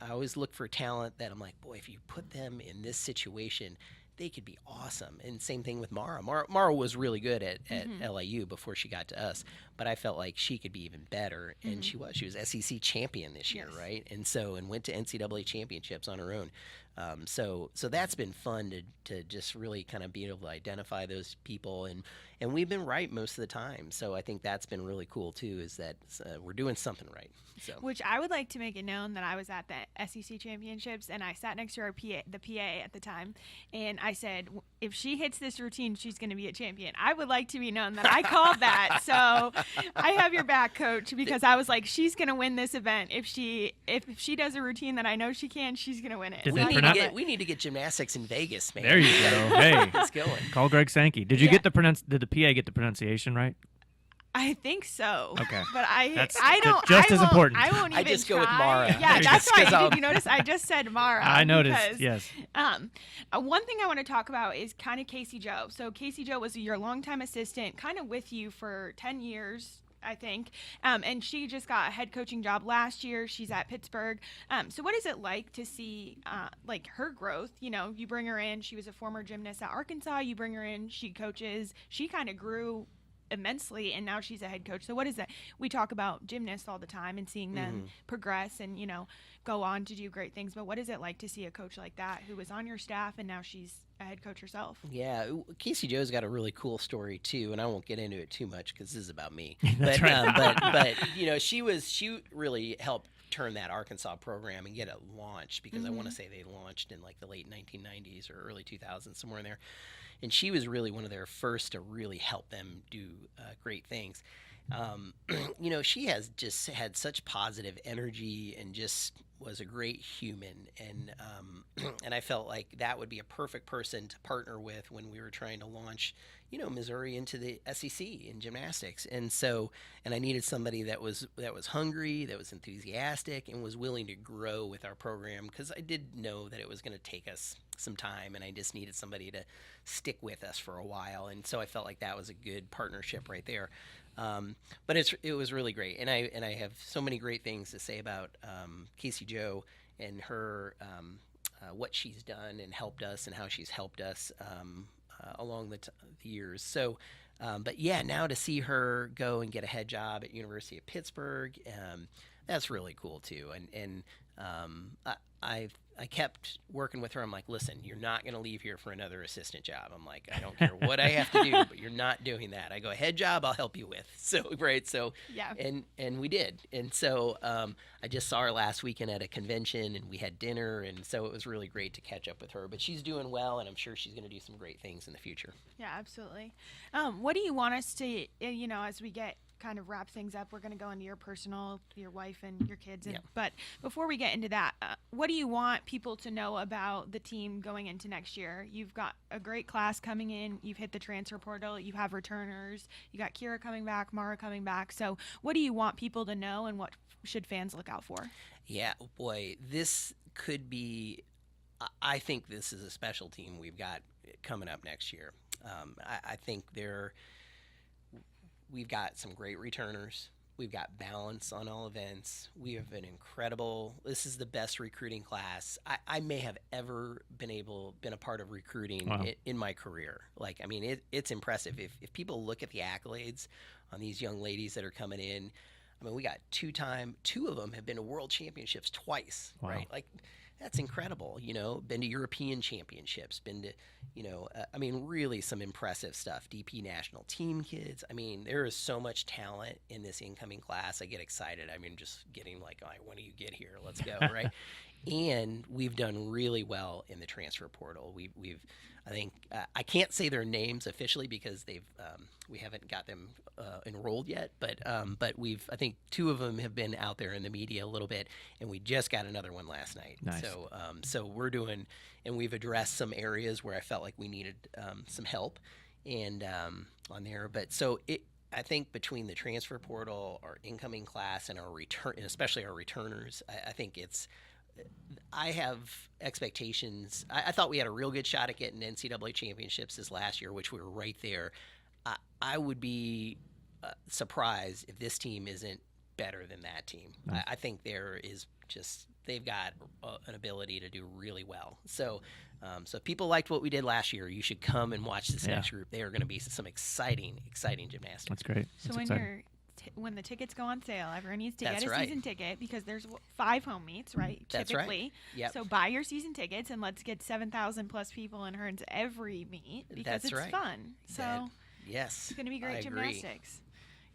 I always look for talent that I'm like, boy, if you put them in this situation, they could be awesome. And same thing with Mara. Mara was really good at LIU before she got to us, but I felt like she could be even better. And she was SEC champion this year, right? And went to NCAA championships on her own. So that's been fun to just really kind of be able to identify those people, and we've been right most of the time. So I think that's been really cool too, is that we're doing something right. So. Which I would like to make it known that I was at the SEC championships, and I sat next to the PA at the time, and I said, if she hits this routine, she's going to be a champion. I would like to be known that I called that. So I have your back, Coach, because I was like, she's going to win this event. If she does a routine that I know she can, she's going to win it. We need to get gymnastics in Vegas, man. There you go. Hey, it's going. Call Greg Sankey. Did you get the Did the PA get the pronunciation right? I think so. Okay. But That's I don't. just I as won't, important. I won't even I just go try. with Mara. Yeah, that's why. I'll- Did you notice? I just said Mara. I noticed. Because, Yes. One thing I want to talk about is kind of Casey Joe. So Casey Joe was your longtime assistant, kind of with you for 10 years. I think. And she just got a head coaching job last year. She's at Pittsburgh. So what is it like to see like her growth? You bring her in. She was a former gymnast at Arkansas. You bring her in. She coaches. She kind of grew immensely, and now she's a head coach. So what is that? We talk about gymnasts all the time and seeing them progress and go on to do great things. But what is it like to see a coach like that who was on your staff and now she's a head coach herself? Yeah, Casey Joe's got a really cool story too, and I won't get into it too much because this is about me. That's but, right. but she really helped turn that Arkansas program and get it launched, because I want to say they launched in like the late 1990s or early 2000s, somewhere in there. And she was really one of their first to really help them do great things. She has just had such positive energy and just was a great human. And I felt like that would be a perfect person to partner with when we were trying to launch, Missouri into the SEC in gymnastics. And I needed somebody that was hungry, that was enthusiastic, and was willing to grow with our program, because I did know that it was going to take us some time, and I just needed somebody to stick with us for a while. And so I felt like that was a good partnership right there. But it was really great, and I have so many great things to say about Casey Joe and her, what she's done and helped us, and how she's helped us along the years. So, but yeah, now to see her go and get a head job at University of Pittsburgh, that's really cool too. And I kept working with her. I'm like, listen, you're not going to leave here for another assistant job. I'm like, I don't care what I have to do, but you're not doing that. I go, head job, I'll help you with. So, right. So, yeah. And we did. And so I just saw her last weekend at a convention, and we had dinner. And so it was really great to catch up with her. But she's doing well, and I'm sure she's going to do some great things in the future. Yeah, absolutely. What do you want us to, as we kind of wrap things up, we're going to go into your personal, your wife and your kids. But before we get into that, what do you want people to know about the team going into next year? You've got a great class coming in. You've hit the transfer portal. You have returners. You got Kira coming back, Mara coming back. So what do you want people to know, and what should fans look out for? Yeah, boy, this could be, I think this is a special team we've got coming up next year. I think we've got some great returners. We've got balance on all events. We have an incredible, this is the best recruiting class I may have ever been a part of recruiting. Wow. in my career. Like, I mean, it's impressive. If people look at the accolades on these young ladies that are coming in, I mean, we got two of them have been to world championships twice, Wow. right? Like, that's incredible, been to European championships, been to, I mean, really some impressive stuff. DP national team kids. I mean, there is so much talent in this incoming class. I get excited. I mean, just getting like, all right, when do you get here? Let's go, right? And we've done really well in the transfer portal. We've I think I can't say their names officially because we haven't got them enrolled yet, but I think two of them have been out there in the media a little bit, and we just got another one last night. Nice. So we're doing, and we've addressed some areas where I felt like we needed some help, and on there. But so I think between the transfer portal, our incoming class, and our return, and especially our returners, I think I have expectations. I thought we had a real good shot at getting NCAA championships this last year, which we were right there. I would be surprised if this team isn't better than that team. Nice. I think there is just they've got an ability to do really well. So, so if people liked what we did last year, you should come and watch this next group. They are going to be some exciting gymnastics. That's great. So That's when exciting. when the tickets go on sale, everyone needs to That's get a right. season ticket because there's 5 home meets, right? That's right. typically. Yep. So buy your season tickets and let's get 7,000 plus people in Hearns every meet because That's it's right. fun. So Yes, it's going to be great I agree. gymnastics.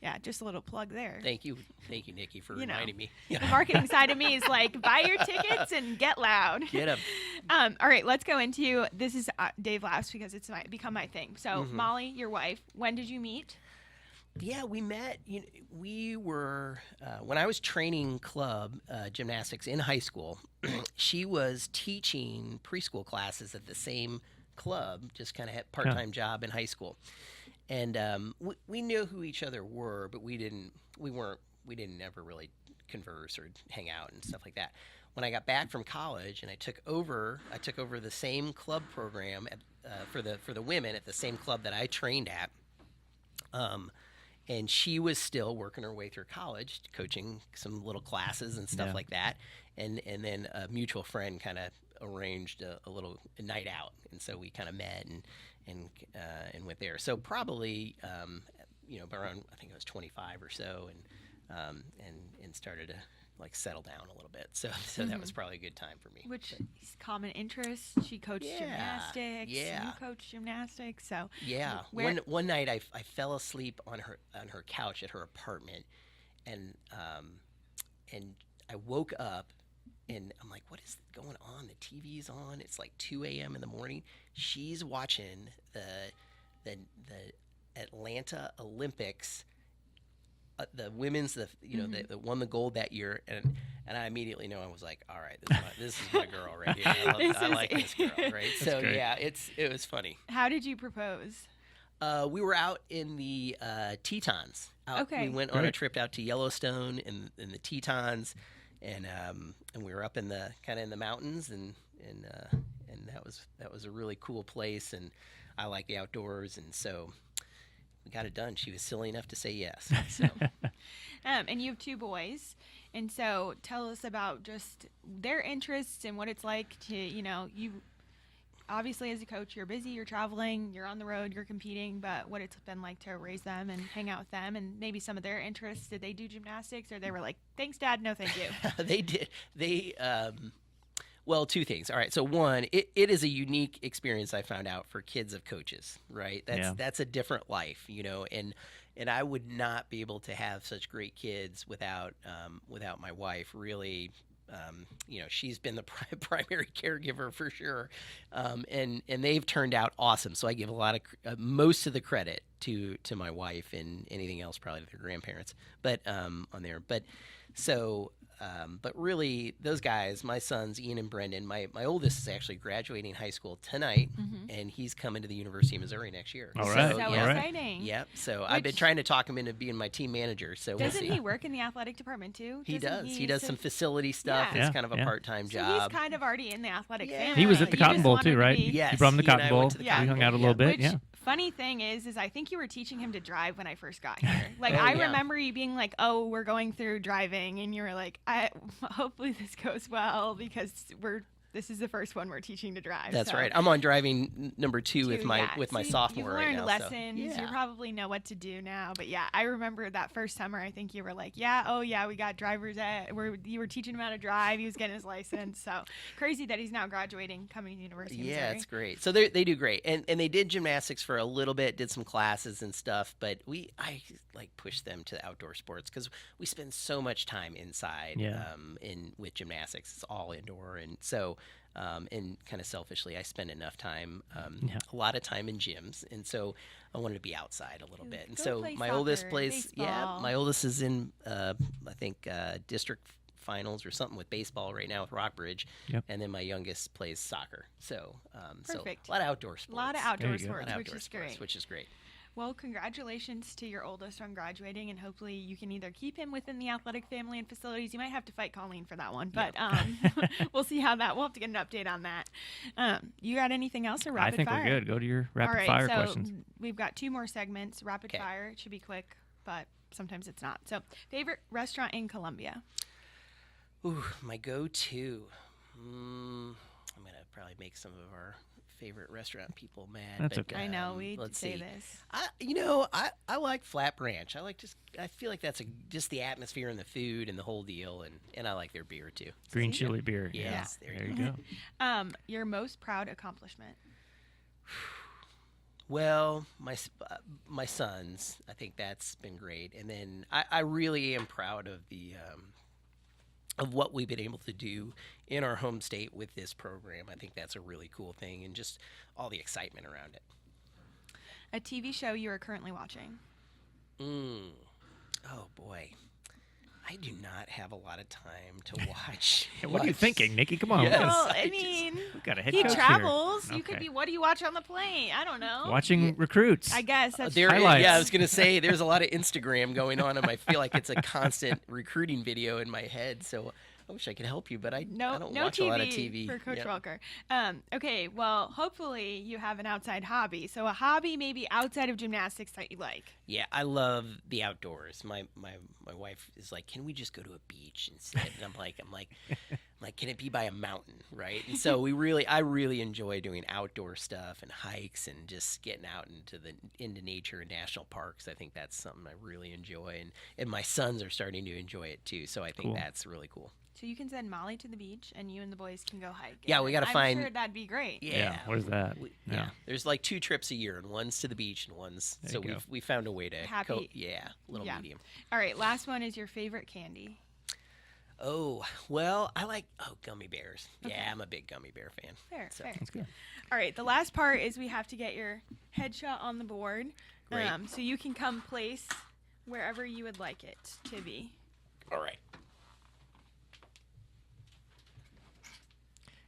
Yeah, just a little plug there. Thank you, Nikki, for You know. reminding me. The marketing side of me is like, buy your tickets and get loud. Get 'em. All right, let's go into this is Dave laughs because it's become my thing. So Mm-hmm. Molly, your wife, when did you meet? Yeah, we met. We were when I was training club gymnastics in high school. She was teaching preschool classes at the same club, just kind of had part-time job in high school, and we knew who each other were, but we didn't ever really converse or hang out and stuff like that. When I got back from college and I took over the same club program for the women at the same club that I trained at. And she was still working her way through college, coaching some little classes and stuff like that. And then a mutual friend kind of arranged a little night out, and so we kind of met and went there. So probably around I think I was 25 or so, and started to like settle down a little bit. So that was probably a good time for me. Which is common interest. She coached gymnastics. Yeah. You coached gymnastics. So Yeah. Where- One night I fell asleep on her couch at her apartment, and I woke up and I'm like, what is going on? The TV's on. It's like 2 a.m. in the morning. She's watching the Atlanta Olympics. The women's, that won the gold that year, and I immediately know. I was like, all right, this is my girl right here. I like this girl, right? So great. yeah, it was funny. how did you propose? We were out in the Tetons. Okay. We went on a Great. trip out to Yellowstone in the Tetons, and we were up in the mountains, and that was a really cool place, and I like the outdoors, and so we got it done. She was silly enough to say yes. So And you have 2 boys. And so tell us about just their interests and what it's like to, you obviously as a coach, you're busy, you're traveling, you're on the road, you're competing, but what it's been like to raise them and hang out with them and maybe some of their interests. Did they do gymnastics or they were like, thanks, Dad, no thank you? they did. Well, 2 things. All right. So one, it is a unique experience I found out for kids of coaches, right? That's a different life, and I would not be able to have such great kids without my wife. Really, she's been the primary caregiver for sure, and they've turned out awesome. So I give a lot of most of the credit to my wife, and anything else probably to their grandparents, but on there. But really, those guys, my sons, Ian and Brendan, my oldest is actually graduating high school tonight, and he's coming to the University of Missouri next year. All right. So All right. exciting. Yep. So I've been Which- trying to talk him into being my team manager. So we'll Doesn't see. he work in the athletic department too? He Doesn't does. He does so- some facility stuff. Yeah. It's kind of a Yeah. part-time So job. he's kind of already in the athletic Yeah. family. He was at the You Cotton just Bowl want too, him to right? be- Yes, You brought him to he and Cotton I Bowl. went to the We Cotton hung Bowl, out a yeah. little bit. Which, Yeah. funny thing is I think you were teaching him to drive when I first got here. Like, Oh, I yeah. remember you being like, oh, we're going through driving. And you were like, hopefully this goes well because this is the first one we're teaching to drive. That's so. right. I'm on driving number 2 with my Yeah. my So sophomore you've right learned now. lessons. So, yeah. You probably know what to do now. But yeah, I remember that first summer. I think you were like, we got drivers you were teaching him how to drive. He was getting his license. So crazy that he's now graduating, coming to the University of Yeah, Missouri. it's great. So they do great, and they did gymnastics for a little bit, did some classes and stuff. But I like pushed them to outdoor sports because we spend so much time inside. Yeah. With gymnastics, it's all indoor, and so. And kind of selfishly, I spend enough time, a lot of time in gyms, and so I wanted to be outside a little bit. And Go so play my oldest soccer, plays, baseball. my oldest is in, I think, district finals or something with baseball right now with Rockbridge, Yep. and then my youngest plays soccer. So, Perfect. so a lot of outdoor sports. A lot of There outdoor you go. A lot sports, of which outdoor is sports, great. which is great. Well, congratulations to your oldest on graduating, and hopefully you can either keep him within the athletic family and facilities. You might have to fight Colleen for that one, but we'll see how that. We'll have to get an update on that. You got anything else or rapid I think fire? we're good. Go to your All rapid right, fire so questions. we've got 2 more segments. Rapid Okay. fire. It should be quick, but sometimes it's not. So, favorite restaurant in Columbia? Ooh, my go-to. I'm gonna probably make some of our favorite restaurant people mad. That's but, okay. I know we let's say see. this. I like Flat Branch. I feel like that's just the atmosphere and the food and the whole deal, and I like their beer too. Green chili beer. Yes, Yeah. there There you you go. Your most proud accomplishment? Well, my sons, I think that's been great, and then I really am proud of the of what we've been able to do in our home state with this program. I think that's a really cool thing, and just all the excitement around it. A TV show you are currently watching? Oh boy, I do not have a lot of time to watch. What are you thinking, Nikki? Come on. Yes. Well, I I just- mean, We've got a head he coach travels. here. You could Okay. be. What do you watch on the plane? I don't know. Watching recruits. I guess that's There, Highlights. yeah, I was gonna say there's a lot of Instagram going on, and I feel like it's a constant recruiting video in my head. So I wish I could help you, but I no don't no watch TV, a lot of TV. for Coach Yep. Welker. Okay, well, hopefully you have an outside hobby. So a hobby maybe outside of gymnastics that you like. Yeah, I love the outdoors. My wife is like, "Can we just go to a beach instead?" And I'm like, can it be by a mountain, right? And so I really enjoy doing outdoor stuff and hikes and just getting out into nature and national parks. I think that's something I really enjoy, and my sons are starting to enjoy it too. So I think Cool. that's really cool. So you can send Molly to the beach, and you and the boys can go hike. Yeah, And we gotta I'm find- sure that'd be great. Yeah, Where's that? Yeah, there's like 2 trips a year, and one's to the beach, and one's There so you go. we found a way to Happy. little Yeah. medium. All right, last one is your favorite candy. Oh well, I like gummy bears. Yeah, I'm a big gummy bear fan. Fair, So- fair. That's good. All right, the last part is we have to get your headshot on the board. Great. So you can come place wherever you would like it to be. All right.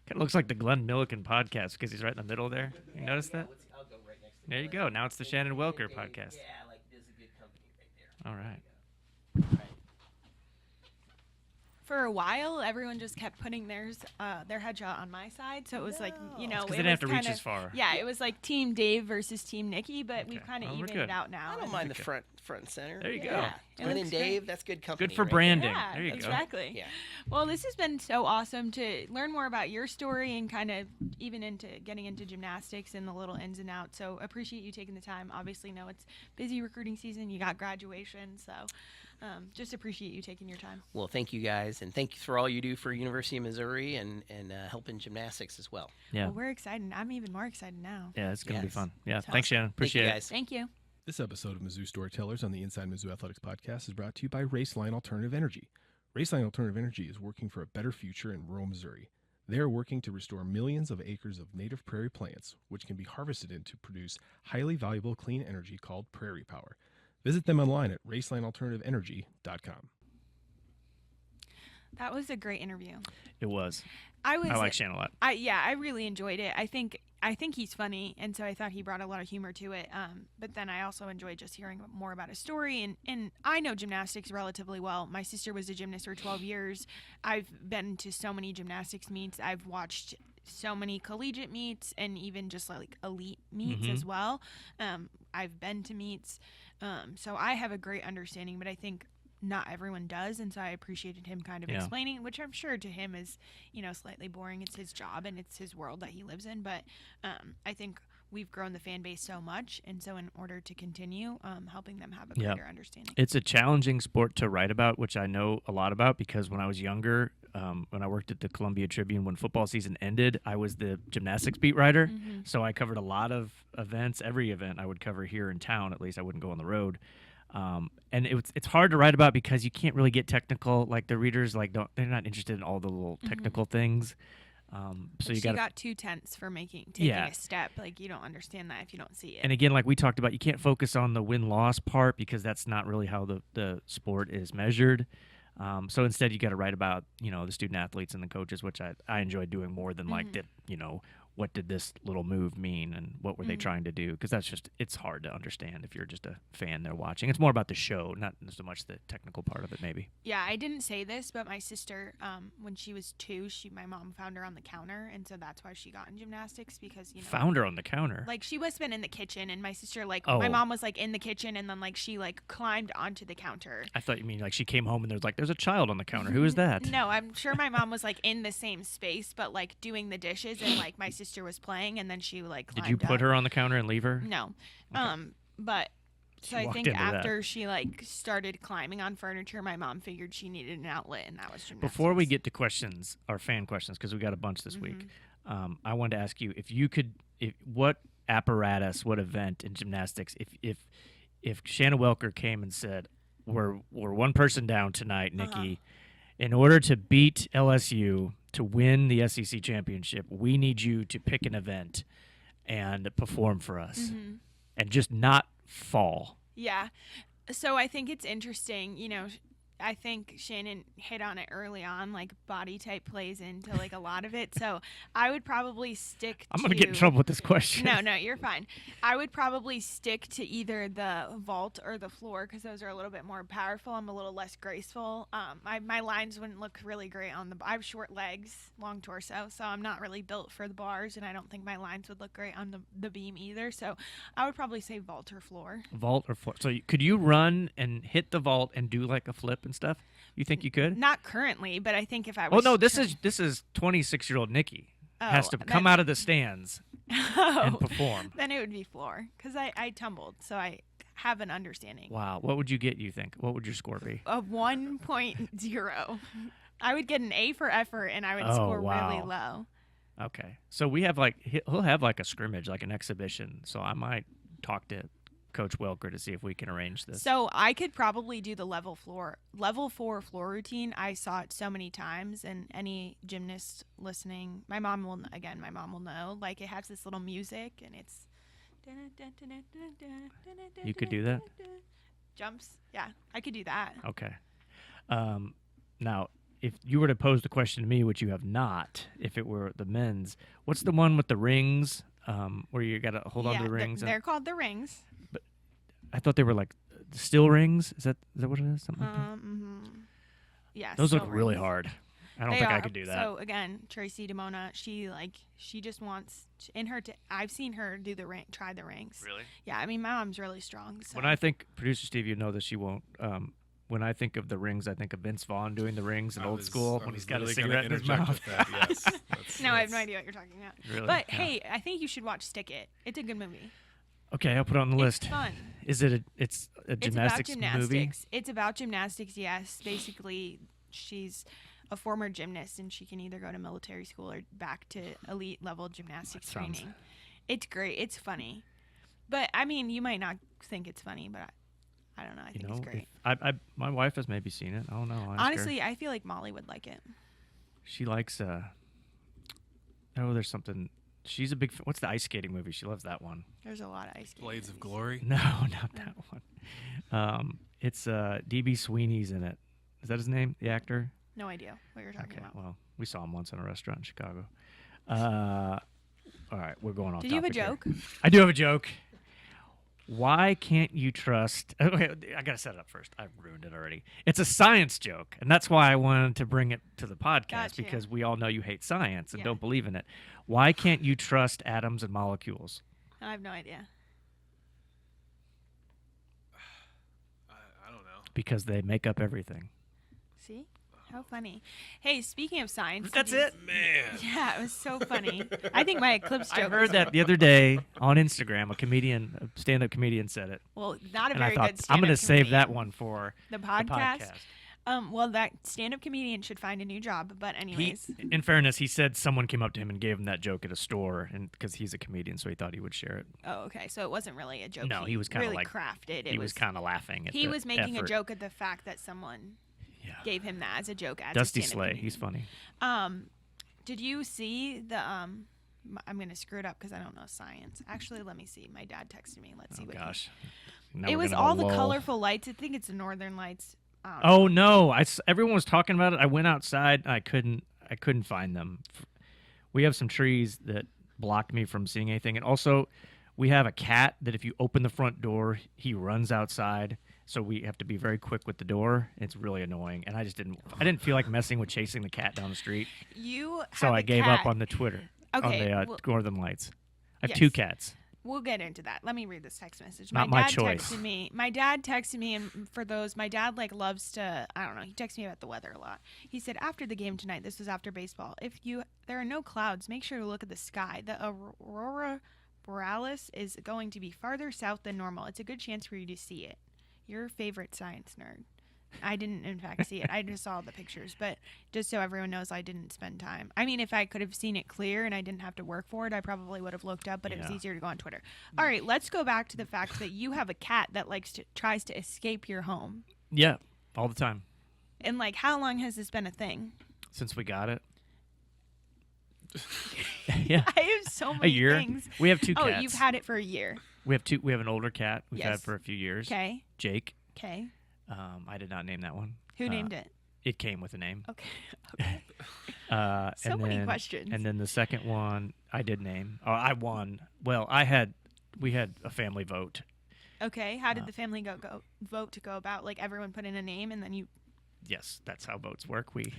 Kind of looks like the Glenn Milliken podcast because he's right in the middle there. You notice that? I'll go right next to There you go. Now it's the Shannon Welker podcast. Yeah, like there's a good company right there. All right. For a while, everyone just kept putting their headshot on my side, so it was like, you know, Because they it didn't have was to reach kinda- as far. Yeah, it was like Team Dave versus Team Nikki, but we've Okay. kind of Well, we're evened good. it out now. I don't and- mind the Okay. front and center. There you go. Yeah. It Glenn looks and great. Dave, that's good company. Good for right branding. Yeah, There you go. exactly. there. Yeah. Well, this has been so awesome to learn more about your story and kind of even into getting into gymnastics and the little ins and outs. So appreciate you taking the time. Obviously, know it's busy recruiting season. You got graduation, so just appreciate you taking your time. Well, thank you guys, and thank you for all you do for University of Missouri and helping gymnastics as well. Yeah. Well, we're excited. I'm even more excited now. Yeah, it's going to be Yes. fun. Yeah. So- Thanks, Shannon. Thank Appreciate you it. guys. Thank you. This episode of Mizzou Storytellers on the Inside Mizzou Athletics podcast is brought to you by Raceline Alternative Energy. Raceline Alternative Energy is working for a better future in rural Missouri. They are working to restore millions of acres of native prairie plants, which can be harvested to produce highly valuable clean energy called prairie power. Visit them online at racelinealternativeenergy.com. That was a great interview. It was. I I like Shannon a lot. I really enjoyed it. I think he's funny, and so I thought he brought a lot of humor to it. But then I also enjoyed just hearing more about his story. And I know gymnastics relatively well. My sister was a gymnast for 12 years. I've been to so many gymnastics meets. I've watched so many collegiate meets and even just like elite meets as well. I've been to meets, so I have a great understanding. But I think not everyone does, and so I appreciated him kind of Yeah. explaining, which I'm sure to him is, you know, slightly boring. It's his job and it's his world that he lives in, but I think we've grown the fan base so much, and so in order to continue helping them have a Yeah. greater understanding. It's a challenging sport to write about, which I know a lot about because when I was younger, when I worked at the Columbia Tribune, when football season ended, I was the gymnastics beat writer. So I covered a lot of events. Every event I would cover here in town, at least I wouldn't go on the road. And it's hard to write about because you can't really get technical. Like the readers, they're not interested in all the little technical things. So you got 2 tenths for taking Yeah. a step. Like, you don't understand that if you don't see it. And again, like we talked about, you can't focus on the win-loss part because that's not really how the sport is measured. So instead, you got to write about, the student athletes and the coaches, which I enjoy doing more than like the, what did this little move mean and what were they trying to do? Because it's hard to understand if you're just a fan there watching. It's more about the show, not so much the technical part of it, maybe. Yeah, I didn't say this, but my sister, when she was 2, my mom found her on the counter, and so that's why she got in gymnastics because, Found her on the counter? Like, she must have been in the kitchen, and my sister, my Oh. mom was, in the kitchen, and then, she, climbed onto the counter. I thought you mean, she came home and there's a child on the counter. Who is that? No, I'm sure my mom was, in the same space, but, doing the dishes, and, my sister was playing, and then she, climbed Did you put up. her on the counter and leave her? No. Okay. But... So I walked think into that. after she started climbing on furniture, my mom figured she needed an outlet, and that was gymnastics. Before we get to questions, our fan questions, because we got a bunch this week, I wanted to ask you what apparatus, what event in gymnastics, if Shannon Welker came and said, "We're one person down tonight, Nikki. In order to beat LSU to win the SEC championship, we need you to pick an event and perform for us, and just not fall." Yeah. So I think it's interesting, I think Shannon hit on it early on, body type plays into a lot of it. So I would probably stick I'm going to get in trouble with this question. No, you're fine. I would probably stick to either the vault or the floor because those are a little bit more powerful. I'm a little less graceful. My lines wouldn't look really great on I have short legs, long torso, so I'm not really built for the bars, and I don't think my lines would look great on the beam either. So I would probably say vault or floor. Vault or floor. So could you run and hit the vault and do a flip and stuff? You think you could? Not currently, but I think if I Oh was... no, this is 26-year-old Nikki has to come out of the stands and perform. Then it would be floor because I tumbled, so I have an understanding. Wow, what would you get? You think? What would your score be? A 1.0. I would get an A for effort, and I would score really low. Okay, so we have he'll have a scrimmage, an exhibition. So I might talk to Coach Welker to see if we can arrange this. So I could probably do the level 4 floor routine. I saw it so many times, and any gymnast listening, my mom will know. It has this little music, and it's... You could do that? Jumps. Yeah, I could do that. Okay. Now, if you were to pose the question to me, which you have not, if it were the men's, what's the one with the rings, where you got to hold on to the rings? They're called the rings. I thought they were steel rings. Is that what it is? Something like that? Yeah. Those look steel really rings. hard. I don't think I could do that. So again, Tracy DeMona, she just wants I've seen her do try the rings. Really? Yeah, I mean my mom's really strong. So. When I think producer Steve, you know that she won't. When I think of the rings, I think of Vince Vaughn doing the rings in old school when he's got a cigarette in his mouth. Yes. No, I have no idea what you're talking about. Really? But Yeah. hey, I think you should watch Stick It. It's a good movie. Okay, I'll put it on the list. It's fun. Is it? It's a gymnastics, it's about gymnastics movie. It's about gymnastics. Yes, basically, she's a former gymnast, and she can either go to military school or back to elite level gymnastics training. It's great. It's funny, but I mean, you might not think it's funny, but I don't know. I think it's great. My wife has maybe seen it. I don't know. Honestly, I feel like Molly would like it. She likes. There's something. She's a big. What's the ice skating movie? She loves that one. There's a lot of ice skating. Blades of Glory? No, not that one. It's D.B. Sweeney's in it. Is that his name? The actor? No idea what you're talking about. Well, we saw him once in a restaurant in Chicago. All right, we're going off. Did you have a topic joke? here. I do have a joke. Why can't you trust... Okay, I got to set it up first. I've ruined it already. It's a science joke, and that's why I wanted to bring it to the podcast, Gotcha. because we all know you hate science and Yeah. don't believe in it. Why can't you trust atoms and molecules? I have no idea. I don't know. Because they make up everything. See? How funny. Hey, speaking of science. That's did you- it? Man. Yeah, it was so funny. I think my eclipse joke I heard was- that the other day on Instagram. A stand-up comedian said it. Well, not a And I very thought, good I'm stand-up to save that comedian. one for The the podcast. podcast. Well, that stand-up comedian should find a new job. But anyways, In fairness, he said someone came up to him and gave him that joke at a store, and because he's a comedian, so he thought he would share it. oh, okay. So it wasn't really a joke. No, he was kinda really like- crafted. He was kind of laughing at He the was making effort. a joke at the fact that someone Yeah. gave him that as a joke. As Dusty a stand-up Slay, comedian. he's funny. Did you see the I'm gonna screw it up because I don't know science. Actually, let me see. My dad texted me. Let's see Oh what. gosh. Now It we're was gonna all the lull. colorful lights. I think it's the Northern Lights. Oh no! Everyone was talking about it. I went outside. I couldn't find them. We have some trees that blocked me from seeing anything. And also, we have a cat that if you open the front door, he runs outside. So we have to be very quick with the door. It's really annoying, and I didn't feel like messing with chasing the cat down the street. So I gave up on the Twitter, Okay, on the well- Northern Lights. I have Yes. 2 cats. We'll get into that. Let me read this text message. Not my dad choice. texted me. My dad texted me, and for those, my dad like loves to. I don't know. He texts me about the weather a lot. He said after the game tonight. This was after baseball. If there are no clouds, make sure to look at the sky. The aurora borealis is going to be farther south than normal. It's a good chance for you to see it. Your favorite science nerd. I didn't, in fact, see it. I just saw the pictures. But just so everyone knows, I didn't spend time. I mean, if I could have seen it clear and I didn't have to work for it, I probably would have looked up, but it was Yeah. easier to go on Twitter. All right, let's go back to the fact that you have a cat that tries to escape your home. Yeah, all the time And, like, how long has this been a thing? since we got it. Yeah, I have so a many year. things. We have 2 Oh, cats. you've had it for a year. We have 2. We have an older cat we've had Yes. for a few years. Okay. Jake. Okay. I did not name that one. Who named it? It came with a name. Okay. Okay. So and many then- questions. And then the second one I did name. Oh, I won. Well, we had a family vote. Okay. How did the family vote to go about? Like, everyone put in a name and then you. Yes, that's how votes work. We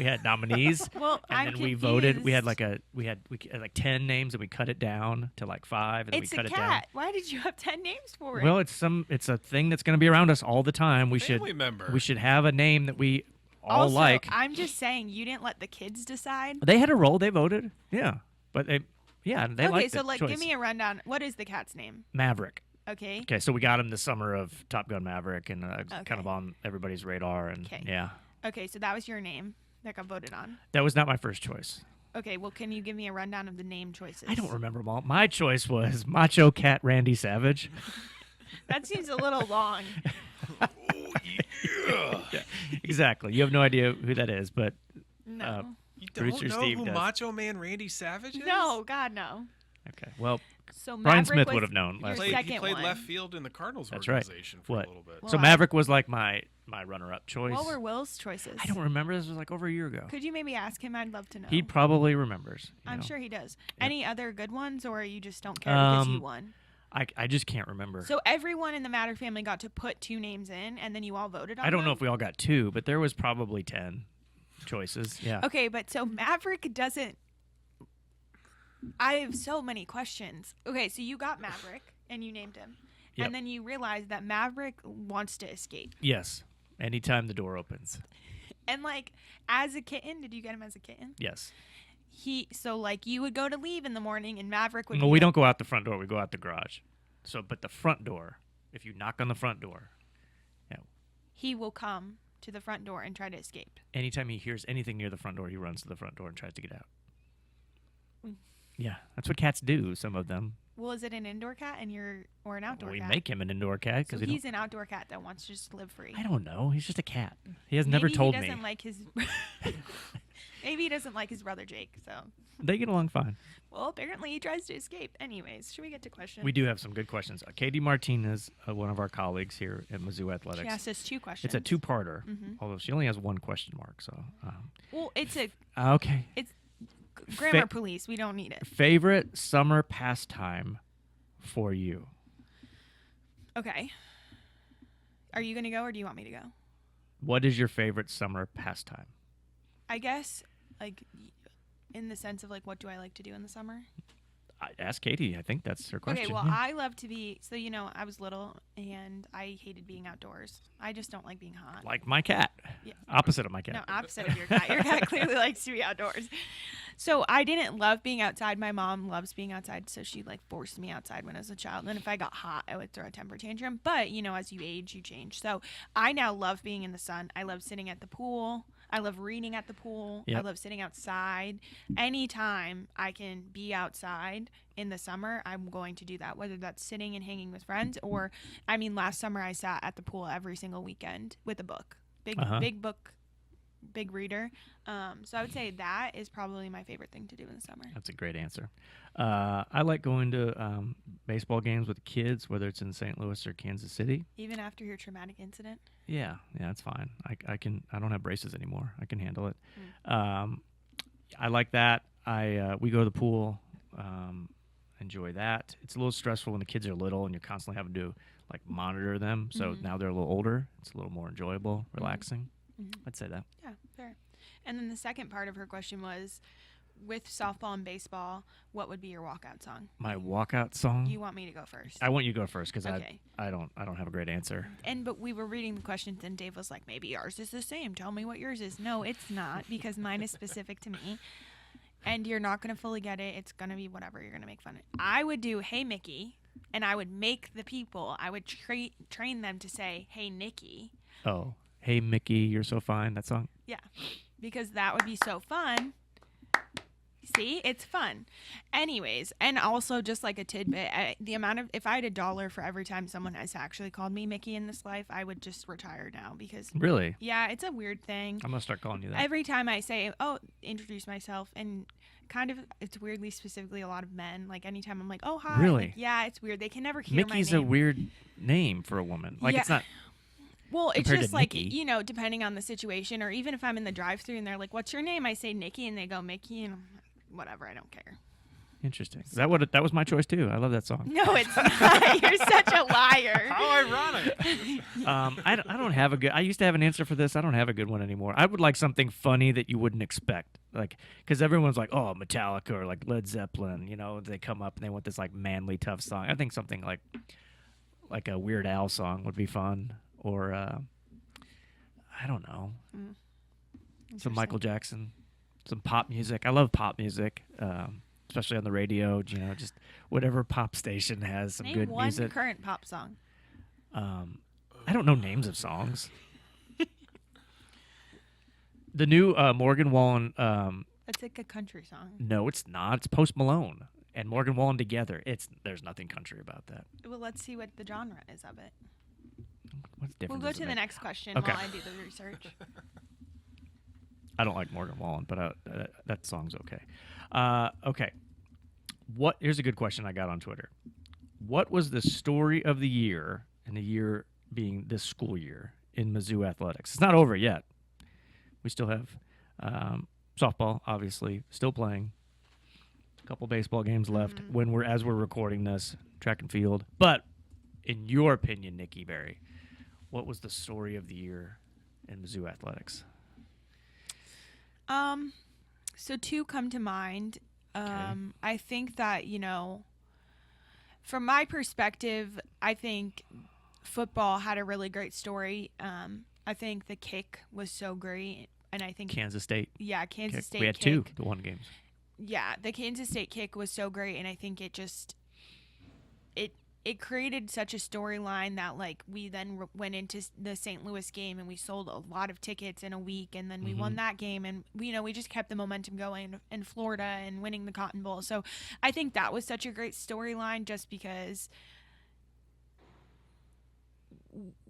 had nominees. Well, and I'm then we voted. We had confused. like 10 names, and we cut it down to like 5, and then It's we a cut cat. Why did you have 10 names for it it? down. Well, it's a thing that's going to be around us all the time. We Family member. should have a name that we all also, like. I'm just saying, you didn't let the kids decide. They had a role. They voted. Yeah, but they Okay, liked so the like, choice. give me a rundown. What is the cat's name? Maverick. Okay. Okay, so we got him the summer of Top Gun Maverick, and Okay. kind of on everybody's radar. And Okay. yeah, Okay, so that was your name that got voted on. that was not my first choice. Okay, well, can you give me a rundown of the name choices? I don't remember them all. My choice was Macho Cat Randy Savage. That seems a little long. Yeah, exactly. You have no idea who that is, but No. You don't Producer know Steve who does. Macho Man Randy Savage is? No, God, no. okay. Well, So Brian Maverick Smith was would have known your last He week. second played one. left field in the Cardinals That's right. organization for What? a little bit. Well, so I- Maverick was like my runner-up choice. What were Will's choices? I don't remember. This was like over a year ago. Could you maybe ask him? I'd love to know. He probably remembers. you I'm know. sure he does. Any other good ones, or you just don't care because you Um, won? I just can't remember. So everyone in the Matter family got to put 2 names in, and then you all voted on I don't know them? if we all got 2, but there was probably 10 choices. Yeah. Okay, but so Maverick doesn't. I have so many questions. Okay, so you got Maverick and you named him, Yep. and then you realized that Maverick wants to escape. Yes. Anytime the door opens. And like, as a kitten, did you get him as a kitten? Yes. So like, you would go to leave in the morning, and Maverick would. Well, be we like- don't go out the front door. We go out the garage. So, but the front door, if you knock on the front door, He will come to the front door and try to escape. anytime he hears anything near the front door, he runs to the front door and tries to get out. Mm. Yeah, that's what cats do. Some of them. Well, is it an indoor cat or an outdoor We cat? make him an indoor cat So because he's an outdoor cat that wants to just live free. I don't know. He's just a cat. He has Maybe never told he me. doesn't like his. Maybe he doesn't like his brother Jake. So, They get along fine. well, apparently he tries to escape. Anyways, should we get to questions? We do have some good questions. Katie Martinez, one of our colleagues here at Mizzou Athletics. She asked us 2 questions. It's a 2-parter, Mhm. although she only has 1 question mark. So, Well, it's a okay. grammar police. We don't need it. Favorite summer pastime for you? Okay. Are you gonna go or do you want me to go? What is your favorite summer pastime? I guess like in the sense of like what do I like to do in the summer? Ask Katie. I think that's her question. Okay, well, yeah. I love to be so I was little and I hated being outdoors. I just don't like being hot. Like my cat. Yeah. Opposite of my cat. No, opposite of your cat. Your cat clearly likes to be outdoors. So I didn't love being outside. My mom loves being outside, so she like forced me outside when I was a child. And if I got hot, I would throw a temper tantrum. But as you age, you change. So I now love being in the sun. I love sitting at the pool. I love reading at the pool. I Yep. love sitting outside. Anytime I can be outside in the summer, I'm going to do that, whether that's sitting and hanging with friends or, last summer I sat at the pool every single weekend with a book. Big book, big reader. So I would say that is probably my favorite thing to do in the summer. That's a great answer. I like going to baseball games with the kids, whether it's in St. Louis or Kansas City. Even after your traumatic incident. Yeah, that's fine. I don't have braces anymore. I can handle it. Mm. I like that. We go to the pool enjoy that. It's a little stressful when the kids are little and you're constantly having to like monitor them. So now they're a little older. It's a little more enjoyable, relaxing. I'd say that. Yeah, fair. And then the second part of her question was, with softball and baseball, what would be your walkout song? My walkout song. You want me to go first? I want you to go first because Okay. I don't have a great answer. But we were reading the questions and Dave was like, maybe ours is the same. Tell me what yours is. No, it's not, because mine is specific to me. And you're not going to fully get it. It's going to be whatever you're going to make fun of. I would do Hey Mickey, and I would make the people, I would train them to say Hey Nikki. Oh, Hey Mickey, You're So Fine, that song? Yeah, because that would be so fun. See, it's fun. Anyways, and also just like a tidbit, the amount of, if I had $1 for every time someone has actually called me Mickey in this life, I would just retire now, because Really? yeah, it's a weird thing. I'm going to start calling you that. Every time I say, oh, introduce myself, and kind of, it's weirdly specifically a lot of men, like anytime I'm like, oh, hi. Really? Like, yeah, it's weird. They can never hear Mickey's my a name. weird name for a woman. Like, Yeah. it's not. Well, it's compared to just like, Nikki. you know, depending on the situation, or even if I'm in the drive-thru and they're like, what's your name? I say Nikki, and they go Mickey, and I'm like, whatever, I don't care. Interesting. That was my choice too. I love that song. No, it's not. You're such a liar. How ironic. I don't have a good. I used to have an answer for this. I don't have a good one anymore. I would like something funny that you wouldn't expect, like, because everyone's like, oh, Metallica or like Led Zeppelin. You know, they come up and they want this like manly, tough song. I think something like a Weird Al song would be fun, or I don't know, some Michael Jackson, some pop music. I love pop music. Especially on the radio, you know, just whatever pop station has some Name good one music. current pop song. I don't know names of songs. The new Morgan Wallen. That's like a country song. No, it's not. It's Post Malone and Morgan Wallen together. There's nothing country about that. Well, let's see what the genre is of it. What's different? We'll go to the next question Okay. while I do the research. I don't like Morgan Wallen, but that song's okay. Okay. Here's a good question I got on Twitter. What was the story of the year, and the year being this school year, in Mizzou athletics? It's not over yet. We still have softball, obviously, still playing. A couple baseball games left as we're recording this, track and field. But in your opinion, Nikki Berry, what was the story of the year in Mizzou athletics? So two come to mind. I think that, you know, from my perspective, I think football had a really great story. I think the kick was so great, and I think Kansas State. Yeah, Kansas kick. State. We had kick. two the one games. Yeah, the Kansas State kick was so great, and I think it created such a storyline that, like, we then went into the St. Louis game and we sold a lot of tickets in a week, and then we won that game, and we just kept the momentum going in Florida and winning the Cotton Bowl. So I think that was such a great storyline, just because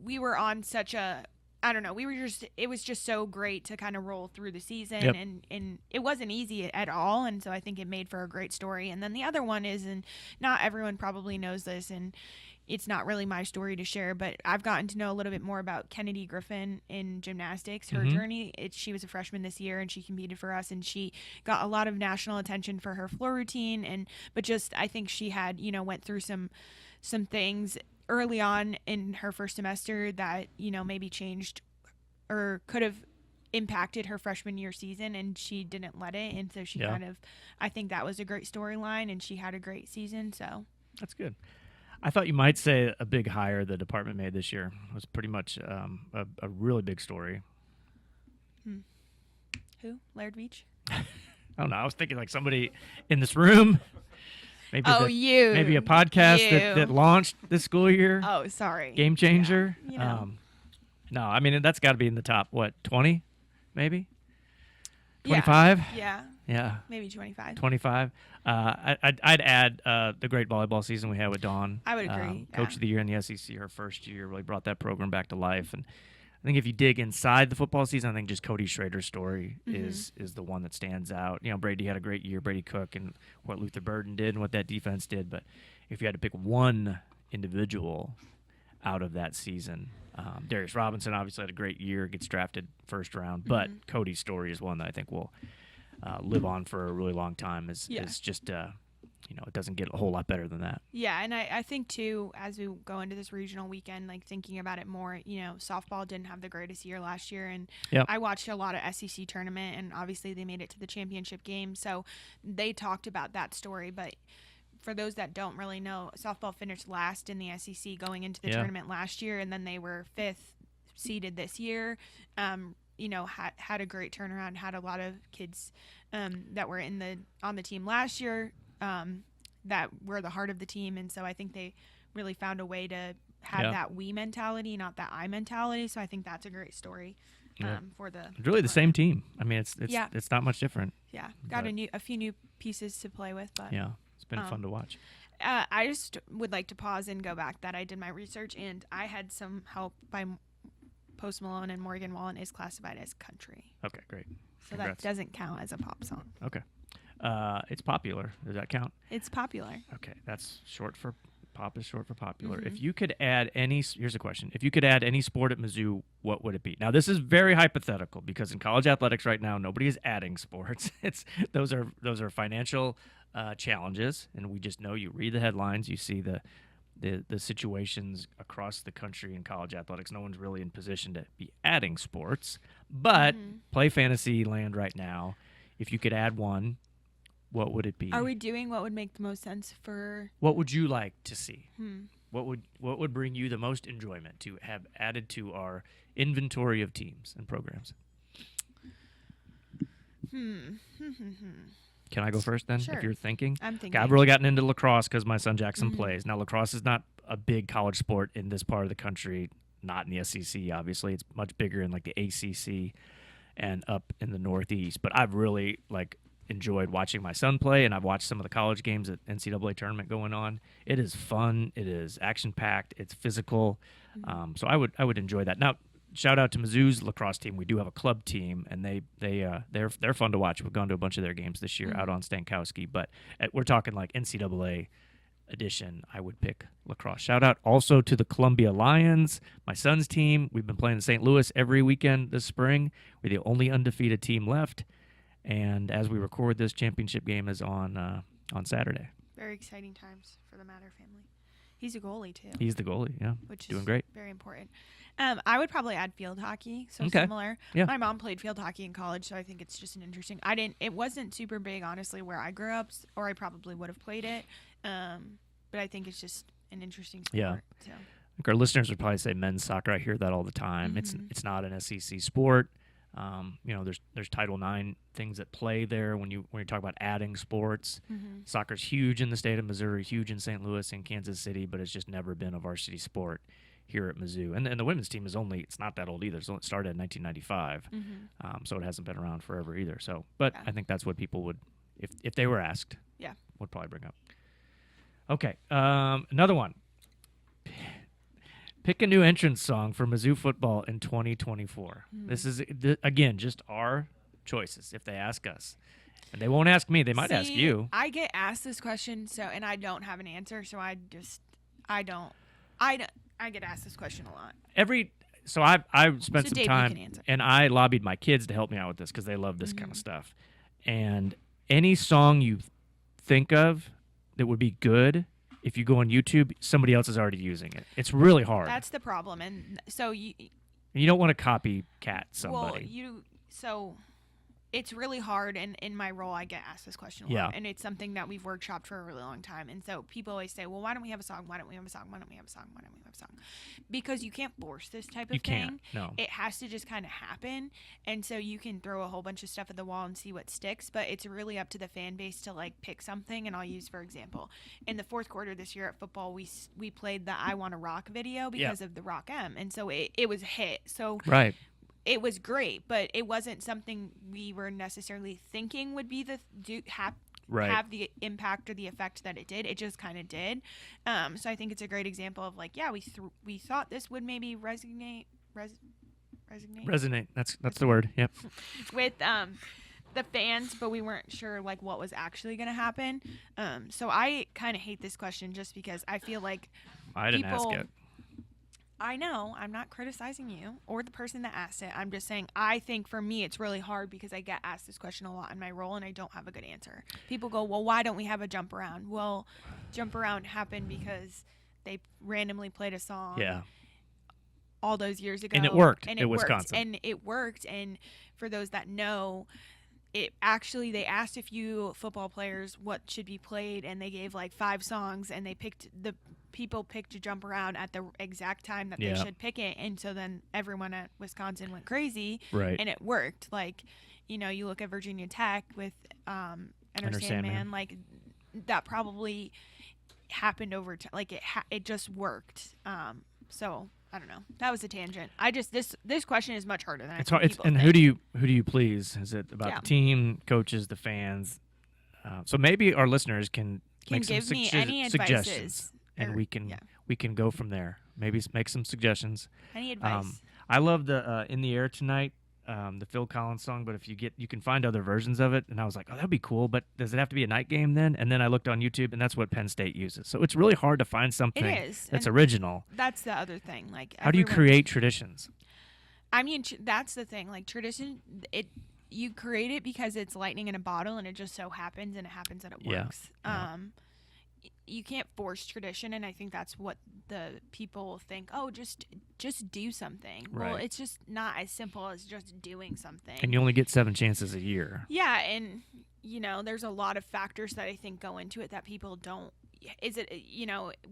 we were on such a, I don't know, it was just so great to kind of roll through the season. Yep. And it wasn't easy at all, and so I think it made for a great story. And then the other one is, and not everyone probably knows this, and it's not really my story to share, but I've gotten to know a little bit more about Kennedy Griffin in gymnastics, her journey. She was a freshman this year, and she competed for us, and she got a lot of national attention for her floor routine, but just, I think she had, went through some things early on in her first semester that, maybe changed or could have impacted her freshman year season, and she didn't let it. And so she I think that was a great storyline, and she had a great season. So that's good. I thought you might say a big hire the department made this year. It was pretty much a really big story. Who? Laird Beach? I don't know. I was thinking like somebody in this room. Maybe you. Maybe a podcast that launched this school year. Oh, sorry. Game changer. Yeah, no, I mean, that's got to be in the top, 20 maybe? 25? Yeah. Yeah. Maybe 25. 25. I'd add the great volleyball season we had with Dawn. I would agree. Coach of the year in the SEC, her first year, really brought that program back to life. And I think if you dig inside the football season, I think just Cody Schrader's story is the one that stands out. Brady had a great year, Brady Cook, and what Luther Burden did and what that defense did. But if you had to pick one individual out of that season, Darius Robinson obviously had a great year, gets drafted first round. But Cody's story is one that I think will live on for a really long time. Is just it doesn't get a whole lot better than that. Yeah, and I think too, as we go into this regional weekend, like thinking about it more, softball didn't have the greatest year last year, and Yep. I watched a lot of SEC tournament, and obviously they made it to the championship game, so they talked about that story. But for those that don't really know, softball finished last in the SEC going into the Yeah. tournament last year, and then they were 5th seeded this year. Had a great turnaround, had a lot of kids that were on the team last year. That were the heart of the team, and so I think they really found a way to have Yeah. that we mentality, not that I mentality. So I think that's a great story Yeah. for the. It's really the same team. I mean, it's Yeah. it's not much different. Yeah, got But- a few new pieces to play with, but Yeah, it's been fun to watch. I just would like to pause and go back that I did my research and I had some help by Post Malone, and Morgan Wallen is classified as country, Okay, great. so Congrats. that doesn't count as a pop song. Okay. It's popular. Does that count? It's popular. Okay, that's short for pop is short for popular. Mm-hmm. If you could add here's a question. If you could add any sport at Mizzou, what would it be? Now, this is very hypothetical because in college athletics right now, nobody is adding sports. Those are financial challenges, and we just know. You read the headlines, you see the situations across the country in college athletics. No one's really in position to be adding sports, but play fantasy land right now. If you could add one, what would it be? Are we doing what would make the most sense for? What would you like to see? What would bring you the most enjoyment to have added to our inventory of teams and programs? Can I go first then? Sure. If you're thinking. I'm thinking. Okay, I've really gotten into lacrosse because my son Jackson plays. Now, lacrosse is not a big college sport in this part of the country, not in the SEC, obviously. It's much bigger in like the ACC and up in the Northeast. But I've really enjoyed watching my son play, and I've watched some of the college games at NCAA tournament going on. It is fun. It is action-packed. It's physical. So I would enjoy that. Now, shout out to Mizzou's lacrosse team. We do have a club team, and they're fun to watch. We've gone to a bunch of their games this year out on Stankowski. But we're talking like NCAA edition. I would pick lacrosse. Shout out also to the Columbia Lions, my son's team. We've been playing in St. Louis every weekend this spring. We're the only undefeated team left. And as we record this, championship game is on Saturday. Very exciting times for the Matter family. He's a goalie too. He's the goalie, yeah. Which doing is great. Very important. I would probably add field hockey, so Okay. similar. Yeah. My mom played field hockey in college, so I think it's just an interesting. It wasn't super big, honestly, where I grew up, or I probably would have played it. But I think it's just an interesting sport. Yeah. So. I think our listeners would probably say men's soccer. I hear that all the time. It's not an SEC sport. There's Title IX things that play there when you talk about adding sports. Soccer's huge in the state of Missouri, huge in St. Louis and Kansas City, but it's just never been a varsity sport here at Mizzou. And the women's team it's not that old either. It started in 1995, so it hasn't been around forever either. So, but Yeah. I think that's what people would, if they were asked, Yeah. would probably bring up. Okay, another one. Pick a new entrance song for Mizzou football in 2024. This is, again, just our choices if they ask us. And they won't ask me. They might ask See, you. I get asked this question, and I don't have an answer, so I get asked this question a lot. So I've spent So some Dave, you time, can answer. and I lobbied my kids to help me out with this because they love this kind of stuff. And any song you think of that would be good, if you go on YouTube, somebody else is already using it. It's really hard. That's the problem, and so you don't want to copycat somebody. so it's really hard, and in my role I get asked this question a Yeah. lot, and it's something that we've workshopped for a really long time. And so people always say, well, why don't we have a song? Why don't we have a song? Why don't we have a song? Why don't we have a song? Because you can't force this type of You thing. can't, no. It has to just kind of happen. And so you can throw a whole bunch of stuff at the wall and see what sticks, but it's really up to the fan base to pick something. And I'll use, for example, in the fourth quarter this year at football, we played the I Wanna Rock video because of the Rock M. And so it was a hit. So Right. it was great, but it wasn't something we were necessarily thinking would be Right. have the impact or the effect that it did. It just kind of did. So I think it's a great example of we thought this would maybe resonate That's the word. Yep. with the fans, but we weren't sure what was actually going to happen. So I kind of hate this question just because I feel like I didn't ask people- it. I know I'm not criticizing you or the person that asked it. I'm just saying I think for me it's really hard because I get asked this question a lot in my role and I don't have a good answer. People go, well, why don't we have a jump around? Well, jump around happened because they randomly played a song Yeah. all those years ago. And it worked And at worked. Wisconsin. And it worked. And for those that know, it actually, they asked a few football players what should be played, and they gave like 5 songs, and people picked to jump around at the exact time that Yeah. they should pick it. And so then everyone at Wisconsin went crazy, Right. and it worked. Like, you look at Virginia Tech with Enter Sandman. Sandman, like that probably happened over time. Like it just worked. So I don't know. That was a tangent. This question is much harder than It's I hard. think It's, people and think. who do you please? Is it about Yeah. the team, coaches, the fans? So maybe our listeners can make some give me any suggestions, advices, and or- we can go from there. Maybe make some suggestions. Any advice? I love the "In the Air Tonight," the Phil Collins song. But if you can find other versions of it, and I was like, oh, that'd be cool. But does it have to be a night game then? And then I looked on YouTube, and that's what Penn State uses. So it's really hard to find something is, that's and original. That's the other thing. Like, How do you everyone- create traditions? I mean, that's the thing. Like tradition, you create it because it's lightning in a bottle, and it just so happens, and it happens that it Yeah, works. yeah. You can't force tradition, and I think that's what the people think. Oh, just do something. Well, Right. it's just not as simple as just doing something. And you only get 7 chances a year. Yeah, and there's a lot of factors that I think go into it that people don't. Is it,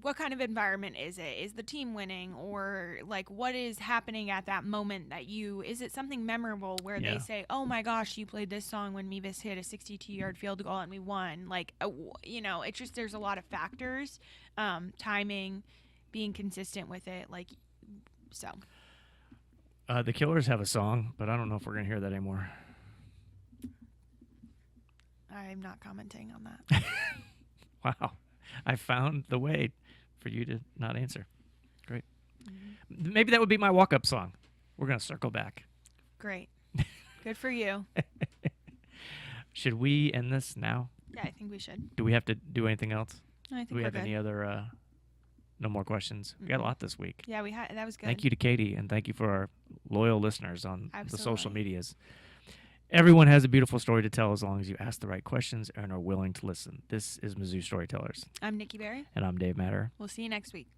what kind of environment is it? Is the team winning, or like what is happening at that moment is it something memorable where Yeah. they say, "Oh my gosh, you played this song when Mevis hit a 62-yard field goal and we won." Like, it's just there's a lot of factors, timing, being consistent with it, like so. The Killers have a song, but I don't know if we're gonna hear that anymore. I'm not commenting on that. Wow. I found the way for you to not answer. Great. Maybe that would be my walk-up song. We're going to circle back. Great, good for you. Should we end this now? Yeah, I think we should. Do we have to do anything else? I think Do we we're have good. any other no more questions? We got a lot this week. Yeah, that was good. Thank you to Katie, and thank you for our loyal listeners on the social Absolutely. medias. Everyone has a beautiful story to tell as long as you ask the right questions and are willing to listen. This is Mizzou Storytellers, I'm Nikki Berry. and I'm Dave Matter. We'll see you next week.